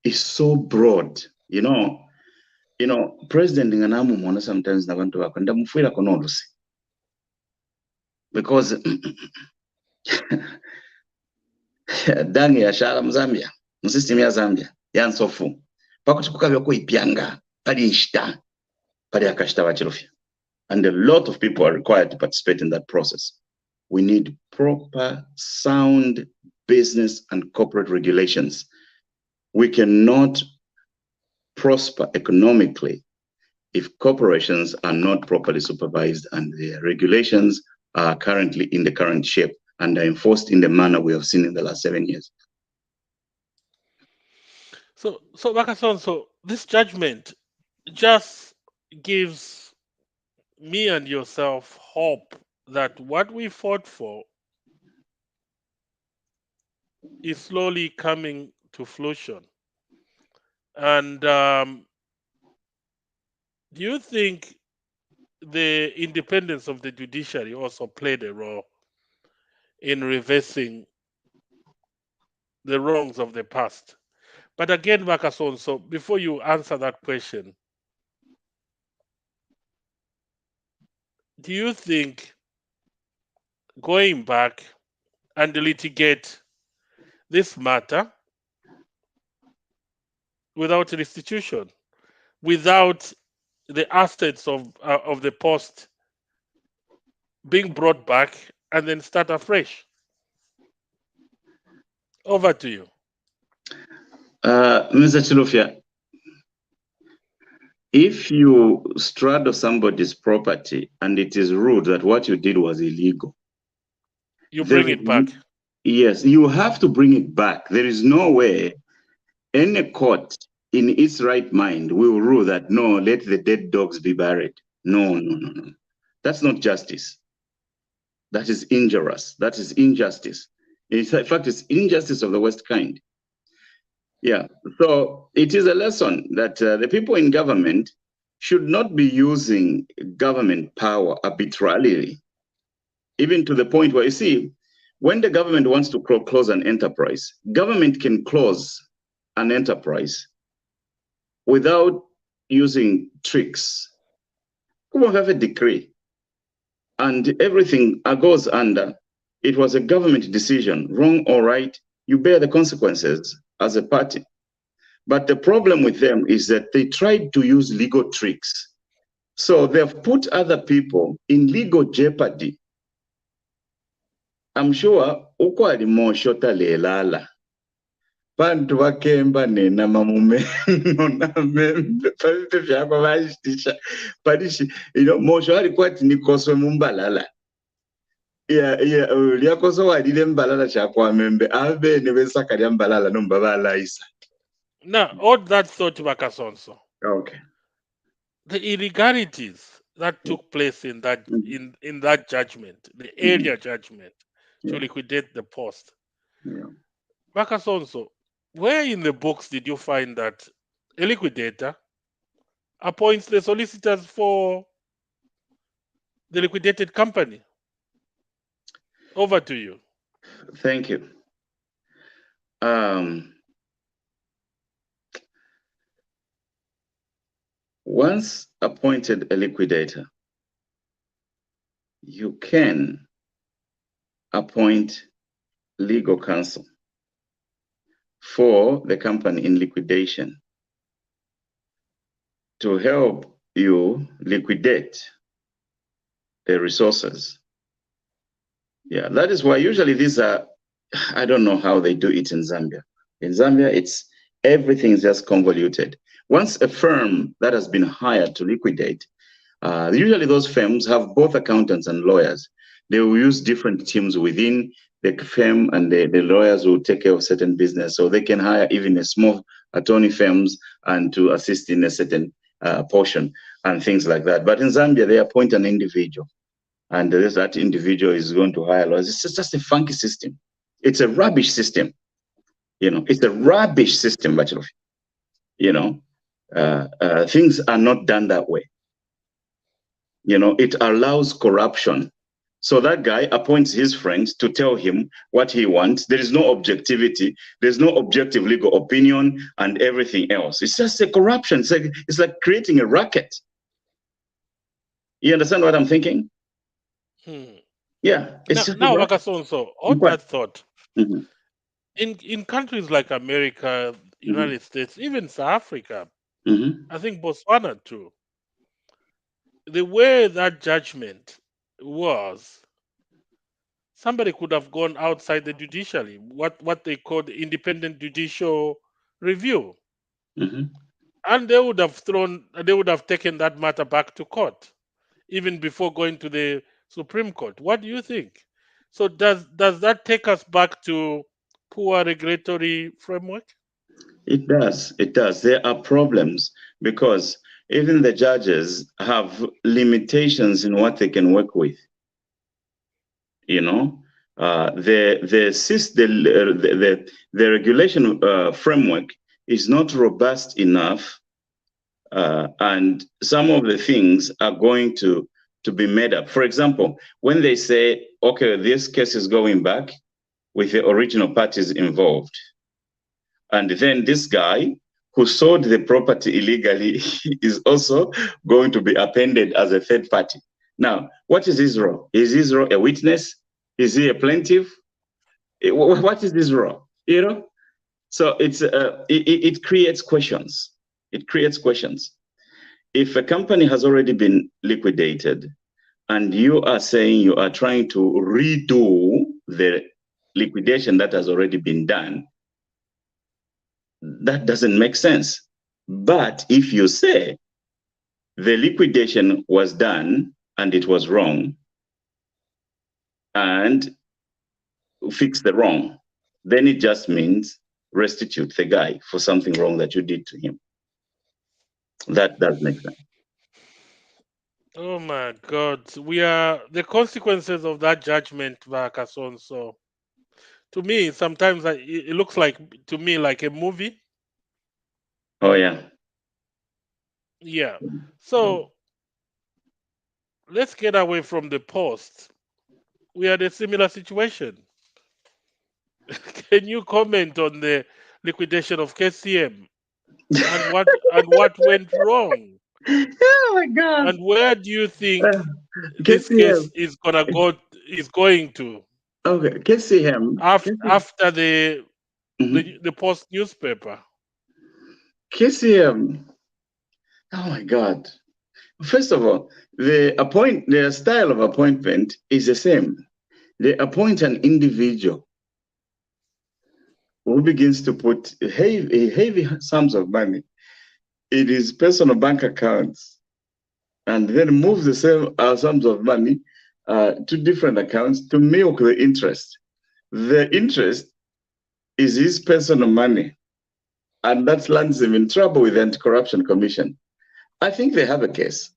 is so broad. You know, President Nganamu Mwana sometimes nabantu bakunda mufira konolusi because dange yashala mu Zambia mu system ya Zambia yansofu pakuchikuka byako ipyanga pali nshita pali akashita wa Chilufya, and a lot of people are required to participate in that process. We need proper sound business and corporate regulations. We cannot prosper economically if corporations are not properly supervised and the regulations are currently in the current shape and are enforced in the manner we have seen in the last 7 years. So Bakasonso, this judgment just gives me and yourself hope that what we fought for is slowly coming to fruition. And do you think the independence of the judiciary also played a role in reversing the wrongs of the past. But again, Kasonso, before you answer that question, do you think going back and litigate this matter without restitution, without the assets of the post being brought back, and then start afresh? Over to you. Mr. Chilufya, if you straddle somebody's property and it is ruled that what you did was illegal, you bring it back. Yes, you have to bring it back. There is no way any court in its right mind will rule that, no, let the dead dogs be buried. No, no, no, no. That's not justice. That is injurious. That is injustice. In fact, it's injustice of the worst kind. Yeah, so it is a lesson that the people in government should not be using government power arbitrarily, even to the point where, you see, when the government wants to close an enterprise, government can close an enterprise without using tricks. We will have a decree and everything goes under. It was a government decision, wrong or right, you bear the consequences as a party. But the problem with them is that they tried to use legal tricks. So they've put other people in legal jeopardy. I'm sure ukwali mo shota lelala. Bantu bakemba nena mamume nona membe palipe vyako vashtisha padishi mosho alikuwa tinikoswe mumbalala liakoso wadile mbalala chakwa membe abe nebesaka lya mbalala nombabala isa. Now, all that thought, Kasonso. Okay. The illegalities that took place in that in that judgment, the area judgment, to liquidate the post. Yeah. Kasonso, where in the books did you find that a liquidator appoints the solicitors for the liquidated company? Over to you. Thank you. Once appointed a liquidator, you can appoint legal counsel for the company in liquidation to help you liquidate the resources. Yeah, that is why usually these are, I don't know how they do it in Zambia. In Zambia, everything is just convoluted. Once a firm that has been hired to liquidate, usually those firms have both accountants and lawyers. They will use different teams within the firm, and the lawyers will take care of certain business. So they can hire even a small attorney firms and to assist in a certain portion and things like that. But in Zambia, they appoint an individual, and that individual is going to hire lawyers. It's just a funky system. It's a rubbish system. It's a rubbish system, Bachelor. Things are not done that way. It allows corruption. So that guy appoints his friends to tell him what he wants. There is no objectivity. There's no objective legal opinion and everything else. It's just a corruption. It's like creating a racket. You understand what I'm thinking? Yeah. Now, Kasonso, on that thought, in countries like America, United States, even South Africa, I think Botswana too, the way that judgment was, somebody could have gone outside the judiciary, what they call the independent judicial review, and they would have taken that matter back to court, even before going to the Supreme Court. What do you think? So does that take us back to poor regulatory framework? It does. It does. There are problems because even the judges have limitations in what they can work with. The regulation framework is not robust enough And some of the things are going to be made up. For example, when they say, okay, this case is going back with the original parties involved, and then this guy who sold the property illegally is also going to be appended as a third party. Now, what is his role? Is his role a witness? Is he a plaintiff? What is his role? You know, so it creates questions. It creates questions. If a company has already been liquidated and you are saying you are trying to redo the liquidation that has already been done, that doesn't make sense. But if you say the liquidation was done and it was wrong and fix the wrong, then it just means restitute the guy for something wrong that you did to him. That does make sense. Oh my God, we are the consequences of that judgment, Kasonso. To me, sometimes it looks like to me like a movie. Oh yeah. Yeah. So let's get away from the post. We had a similar situation. Can you comment on the liquidation of KCM and what went wrong? Oh my God. And where do you think this KCM. case is going to Okay, KCM. after the Mhm. the Post newspaper? KCM. Oh my God. First of all, the style of appointment is the same. They appoint an individual who begins to put heavy sums of money in his personal bank accounts and then moves the same sums of money to different accounts to milk the interest. The interest is his personal money, and that lands him in trouble with the Anti-Corruption Commission. I think they have a case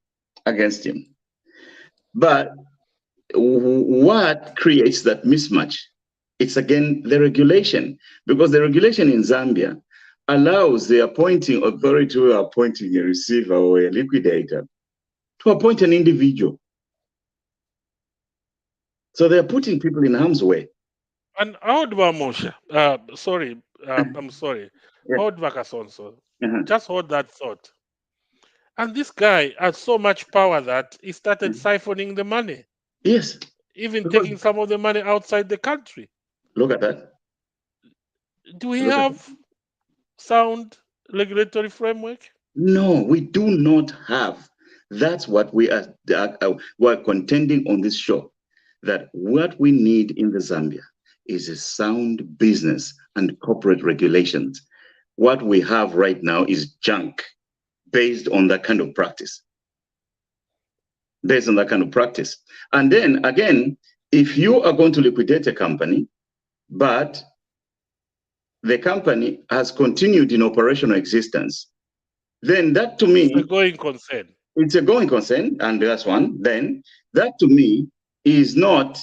against him. But what creates that mismatch? It's again the regulation, because the regulation in Zambia allows the appointing authority who are appointing a receiver or a liquidator to appoint an individual. So they're putting people in harm's way. And Audva Moshe, sorry, I'm sorry, Yeah. Audva Kasonso, Uh-huh. just hold that thought. And this guy had so much power that he started siphoning the money, Yes. even Because taking some of the money outside the country. look at that. Do we Look at that. have sound regulatory framework? No, we do not have. That's what we're contending on this show. That what we need in the Zambia is a sound business and corporate regulations. What we have right now is junk based on that kind of practice. Based on that kind of practice. And then again, if you are going to liquidate a company, but the company has continued in operational existence, then that to me, It's a going concern. it's a going concern, and that's one. Then that to me is not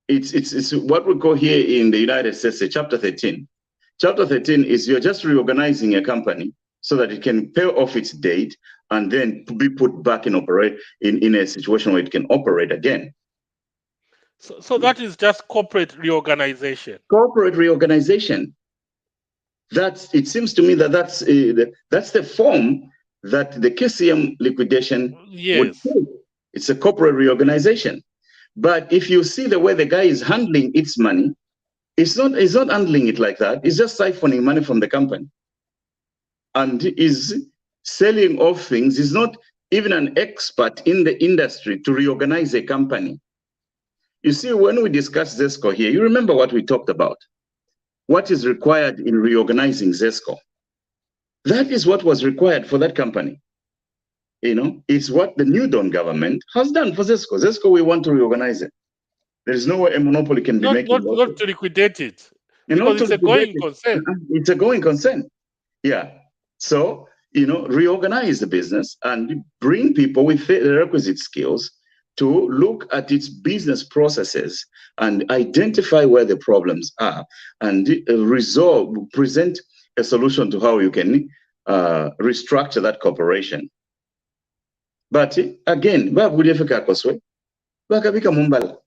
it's what we call here in the United States a Chapter 13. Chapter 13 is you're just reorganizing a company so that it can pay off its debt and then be put back in a situation where it can operate again. So that is just corporate reorganization. Corporate reorganization. It seems to me that's the form that the KCM liquidation would Yes. take. It's a corporate reorganization. But if you see the way the guy is handling its money, it's not handling it like that. It's just siphoning money from the company. And is selling off things. He's not even an expert in the industry to reorganize a company. You see, when we discussed ZESCO here, you remember what we talked about. What is required in reorganizing ZESCO? That is what was required for that company. You know, it's what the New Dawn government has done for ZESCO. ZESCO, we want to reorganize it. There is no way a monopoly can be making Not to liquidate it, and not because to it's a liquidate going it. concern. It's a going concern. Yeah. So, reorganize the business and bring people with the requisite skills to look at its business processes and identify where the problems are and present a solution to how you can restructure that corporation. But again, babulifika koswe, bakabika mumbala.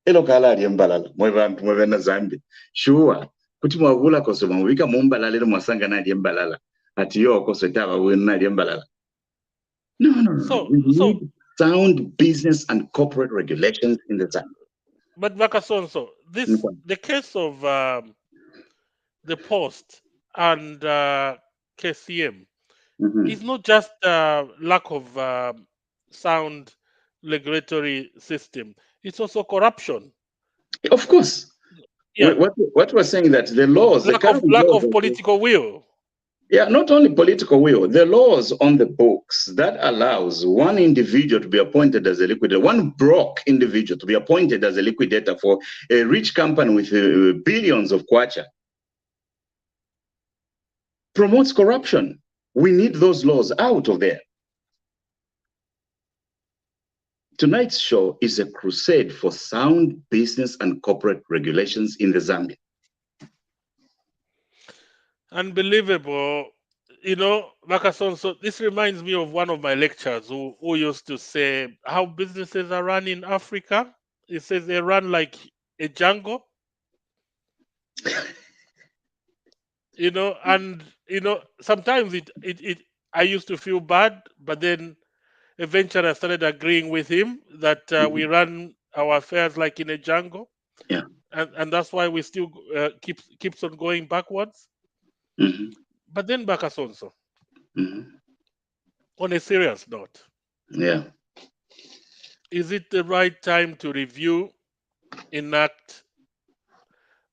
Elo kala ali mbalala, mwebantu mwebena Zambia. Sure, kuti mwabula koswe, mwabika mumbala lelo mwasanga na ali mbalala. Ati yo koswe taba wena ali mbalala. No. We need sound business and corporate regulations in the Zambia. But Kasonso, the case of the Post and KCM is not just lack of sound regulatory system; it's also corruption. Of course. Yeah. What we're saying that the laws, lack of political will. Yeah, not only political will, the laws on the books that allows one individual to be appointed as a liquidator, one broke individual to be appointed as a liquidator for a rich company with billions of kwacha promotes corruption. We need those laws out of there. Tonight's show is a crusade for sound business and corporate regulations in the Zambia. Unbelievable. You know, Kasonso, this reminds me of one of my lecturers who used to say how businesses are run in Africa. He says they run like a jungle. You know, and you know, sometimes I used to feel bad, but then eventually I started agreeing with him that we run our affairs like in a jungle. Yeah. And that's why we still keeps on going backwards. But then Kasonso, on a serious note, yeah, is it the right time to review, enact,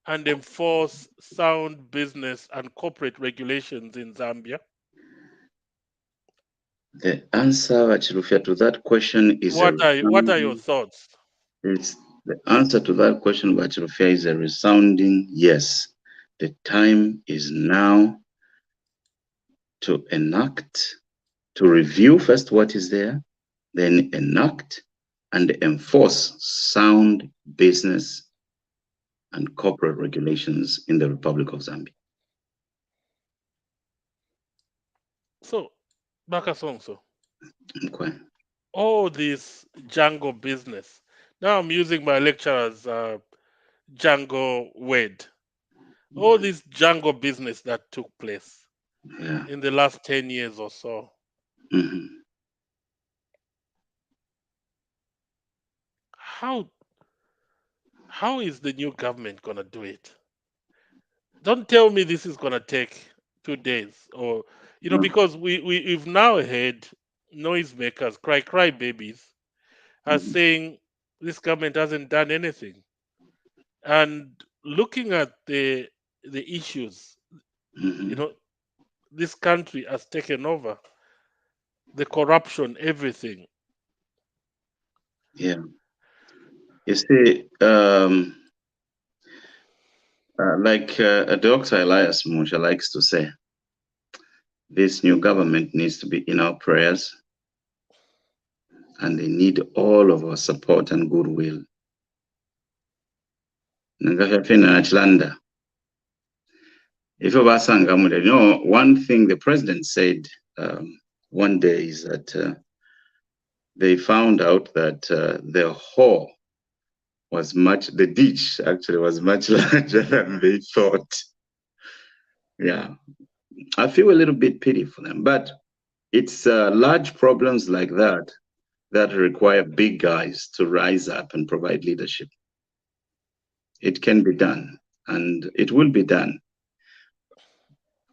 and enforce sound business and corporate regulations in Zambia? The answer, Chilufya, to that question is what are your thoughts? It's the answer to that question, Chilufya, is a resounding yes. The time is now to enact, to review first what is there, then enact and enforce sound business and corporate regulations in the Republic of Zambia. So, Kasonso, Okay. All this jungle business. Now I'm using my lecturer's jungle word. All this jungle business that took place in the last 10 years or so. How is the new government gonna do it? Don't tell me this is gonna take 2 days, or because we've now heard noisemakers, cry babies, are saying this government hasn't done anything. And looking at the issues, this country has taken over, the corruption, everything. Yeah. You see, like Dr. Elias Musha likes to say, this new government needs to be in our prayers, and they need all of our support and goodwill. If one thing the president said one day is that they found out that the hole was the ditch actually was much larger than they thought. Yeah, I feel a little bit pity for them, but it's large problems like that require big guys to rise up and provide leadership. It can be done, and it will be done.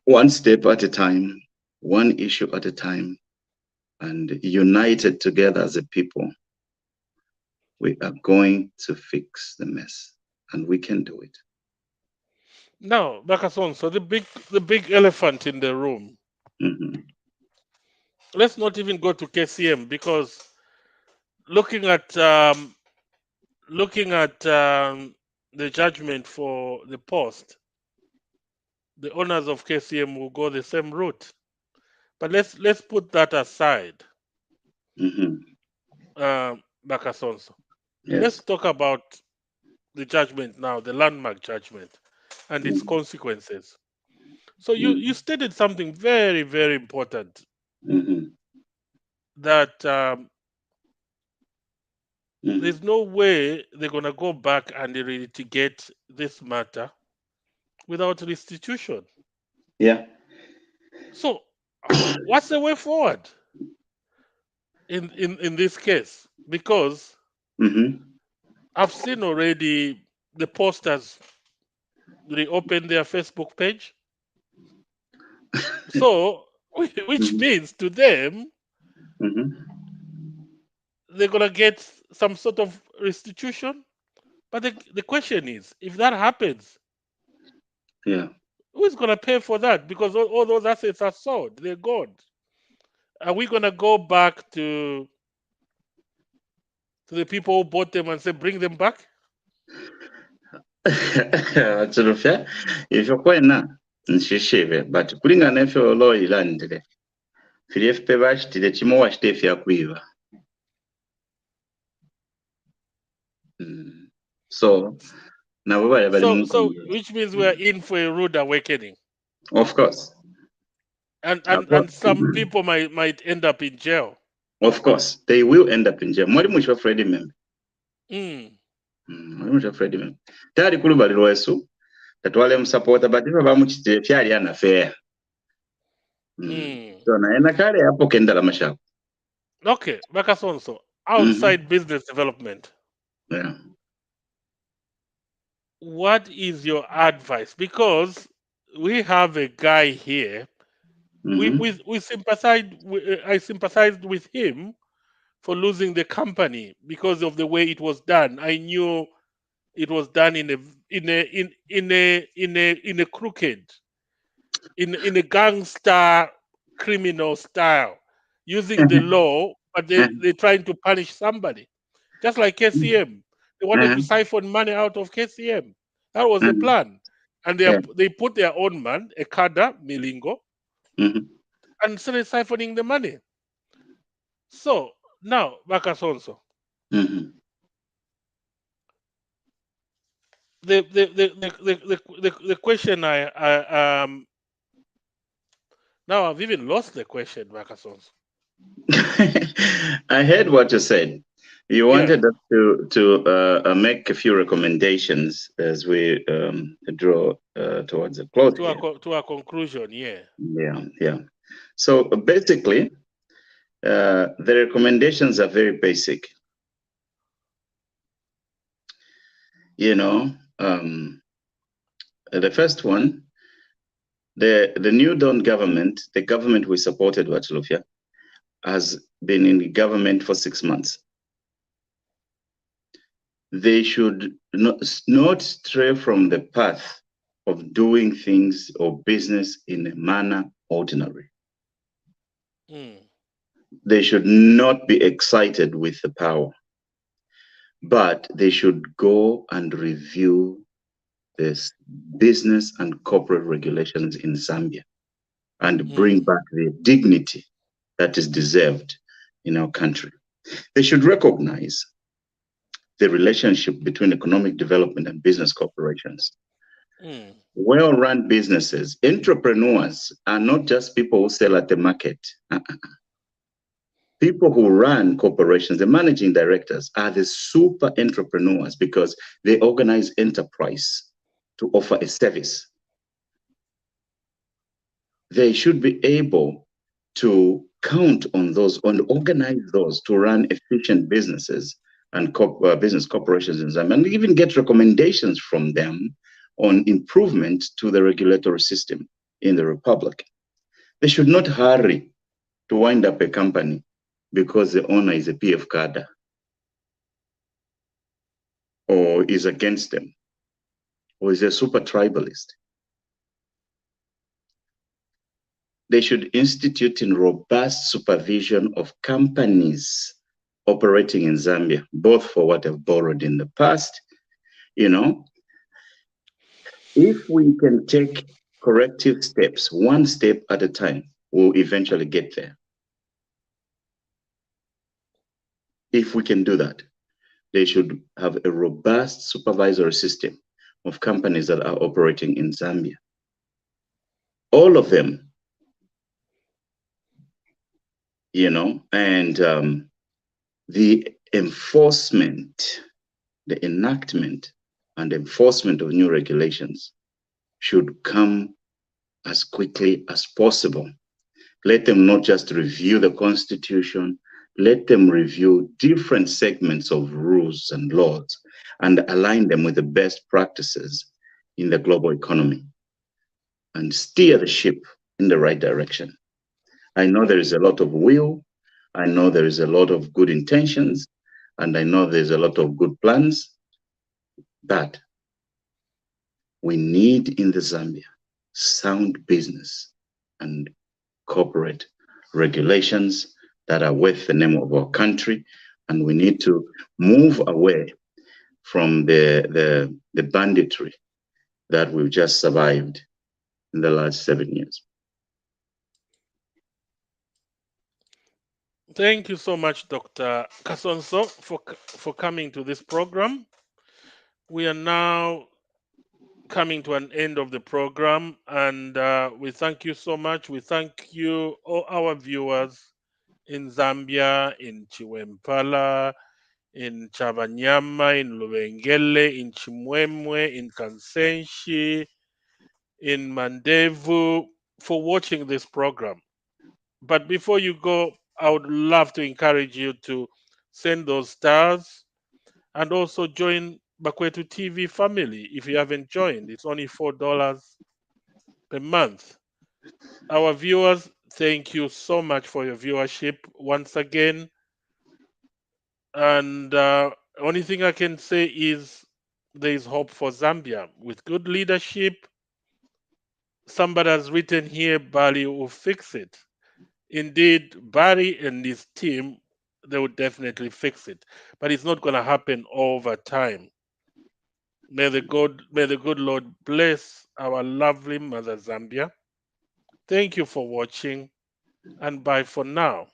One step at a time, one issue at a time, and united together as a people, we are going to fix the mess, and we can do it. Now, Kasonso, the big elephant in the room. Let's not even go to KCM, because looking at the judgment for the Post, the owners of KCM will go the same route. But let's put that aside. Kasonso. Yes. Let's talk about the judgment now, the landmark judgment, and its consequences. So you stated something very, very important, that there's no way they're gonna go back and litigate this matter without restitution. Yeah. So what's the way forward in this case? Because I've seen already the posters reopen their Facebook page. So which means to them they're gonna get some sort of restitution. But the question is, if that happens, Yeah. who's gonna pay for that? Because all those assets are sold, they're gone. Are we gonna go back to the people who bought them and say bring them back? Chilufya, ifyo kwena nshishebe but kulingana ifyo lo ilandile fili FP bashitile chimo washite fya kwiba. So nabo bali bali So which means we are in for a rude awakening. Of course. And some people might end up in jail. Of course, they will end up in jail. Mwali mwisho Freddie Membe. Mwali mwisho Freddie Membe. Tayari kulu bali lwesu. Tatwale msupporta but ifa bamuchitile fyali ana fair. So na ena kale hapo kenda la mashako. Okay, Kasonso, outside business development. Yeah. What is your advice? Because we have a guy here. We sympathized. I sympathized with him for losing the company because of the way it was done. I knew it was done in a crooked, in a gangster criminal style, using the law, but they're trying to punish somebody. Just like KCM. They wanted to siphon money out of KCM. That was the plan. And they put their own man, Ekada Milingo, and started siphoning the money. So now, Kasonso, the question now I've even lost the question, Kasonso. I heard what you said. You wanted us to make a few recommendations as we draw towards a close. To our conclusion, Yeah. So basically, the recommendations are very basic. You know, the first one, the New Dawn government, the government we supported, Chilufya, has been in government for 6 months. They should not stray from the path of doing things or business in a manner ordinary. They should not be excited with the power, but they should go and review this business and corporate regulations in Zambia and bring back the dignity that is deserved in our country. They should recognize the relationship between economic development and business corporations. Well-run businesses, entrepreneurs are not just people who sell at the market. People who run corporations, the managing directors, are the super entrepreneurs because they organize enterprise to offer a service. They should be able to count on those, and organize those to run efficient businesses and business corporations in Zambia, and even get recommendations from them on improvement to the regulatory system in the Republic. They should not hurry to wind up a company because the owner is a PF cadre or is against them or is a super tribalist. They should institute in robust supervision of companies operating in Zambia, both for what they've borrowed in the past. You know, if we can take corrective steps, one step at a time, we'll eventually get there. If we can do that, they should have a robust supervisory system of companies that are operating in Zambia. all of them, and the enforcement, the enactment and enforcement of new regulations should come as quickly as possible. Let them not just review the Constitution, let them review different segments of rules and laws and align them with the best practices in the global economy and steer the ship in the right direction. I know there is a lot of will, I know there is a lot of good intentions, and I know there's a lot of good plans that we need in the Zambia sound business and corporate regulations that are worth the name of our country, and we need to move away from the banditry that we've just survived in the last 7 years. Thank you so much, Dr. Kasonso, for coming to this program. We are now coming to an end of the program, and we thank you so much. We thank you, all our viewers in Zambia, in Chiwempala, in Chabanyama, in Lubengele, in Chimwemwe, in Kansenshi, in Mandevu, for watching this program. But before you go, I would love to encourage you to send those stars and also join Bakwetu TV family if you haven't joined. It's only $4 per month. Our viewers, thank you so much for your viewership once again. And only thing I can say is there is hope for Zambia with good leadership. Somebody has written here, Bali will fix it. Indeed, Barry and his team, they will definitely fix it. But it's not going to happen over time. May the good Lord bless our lovely mother Zambia. Thank you for watching, and bye for now.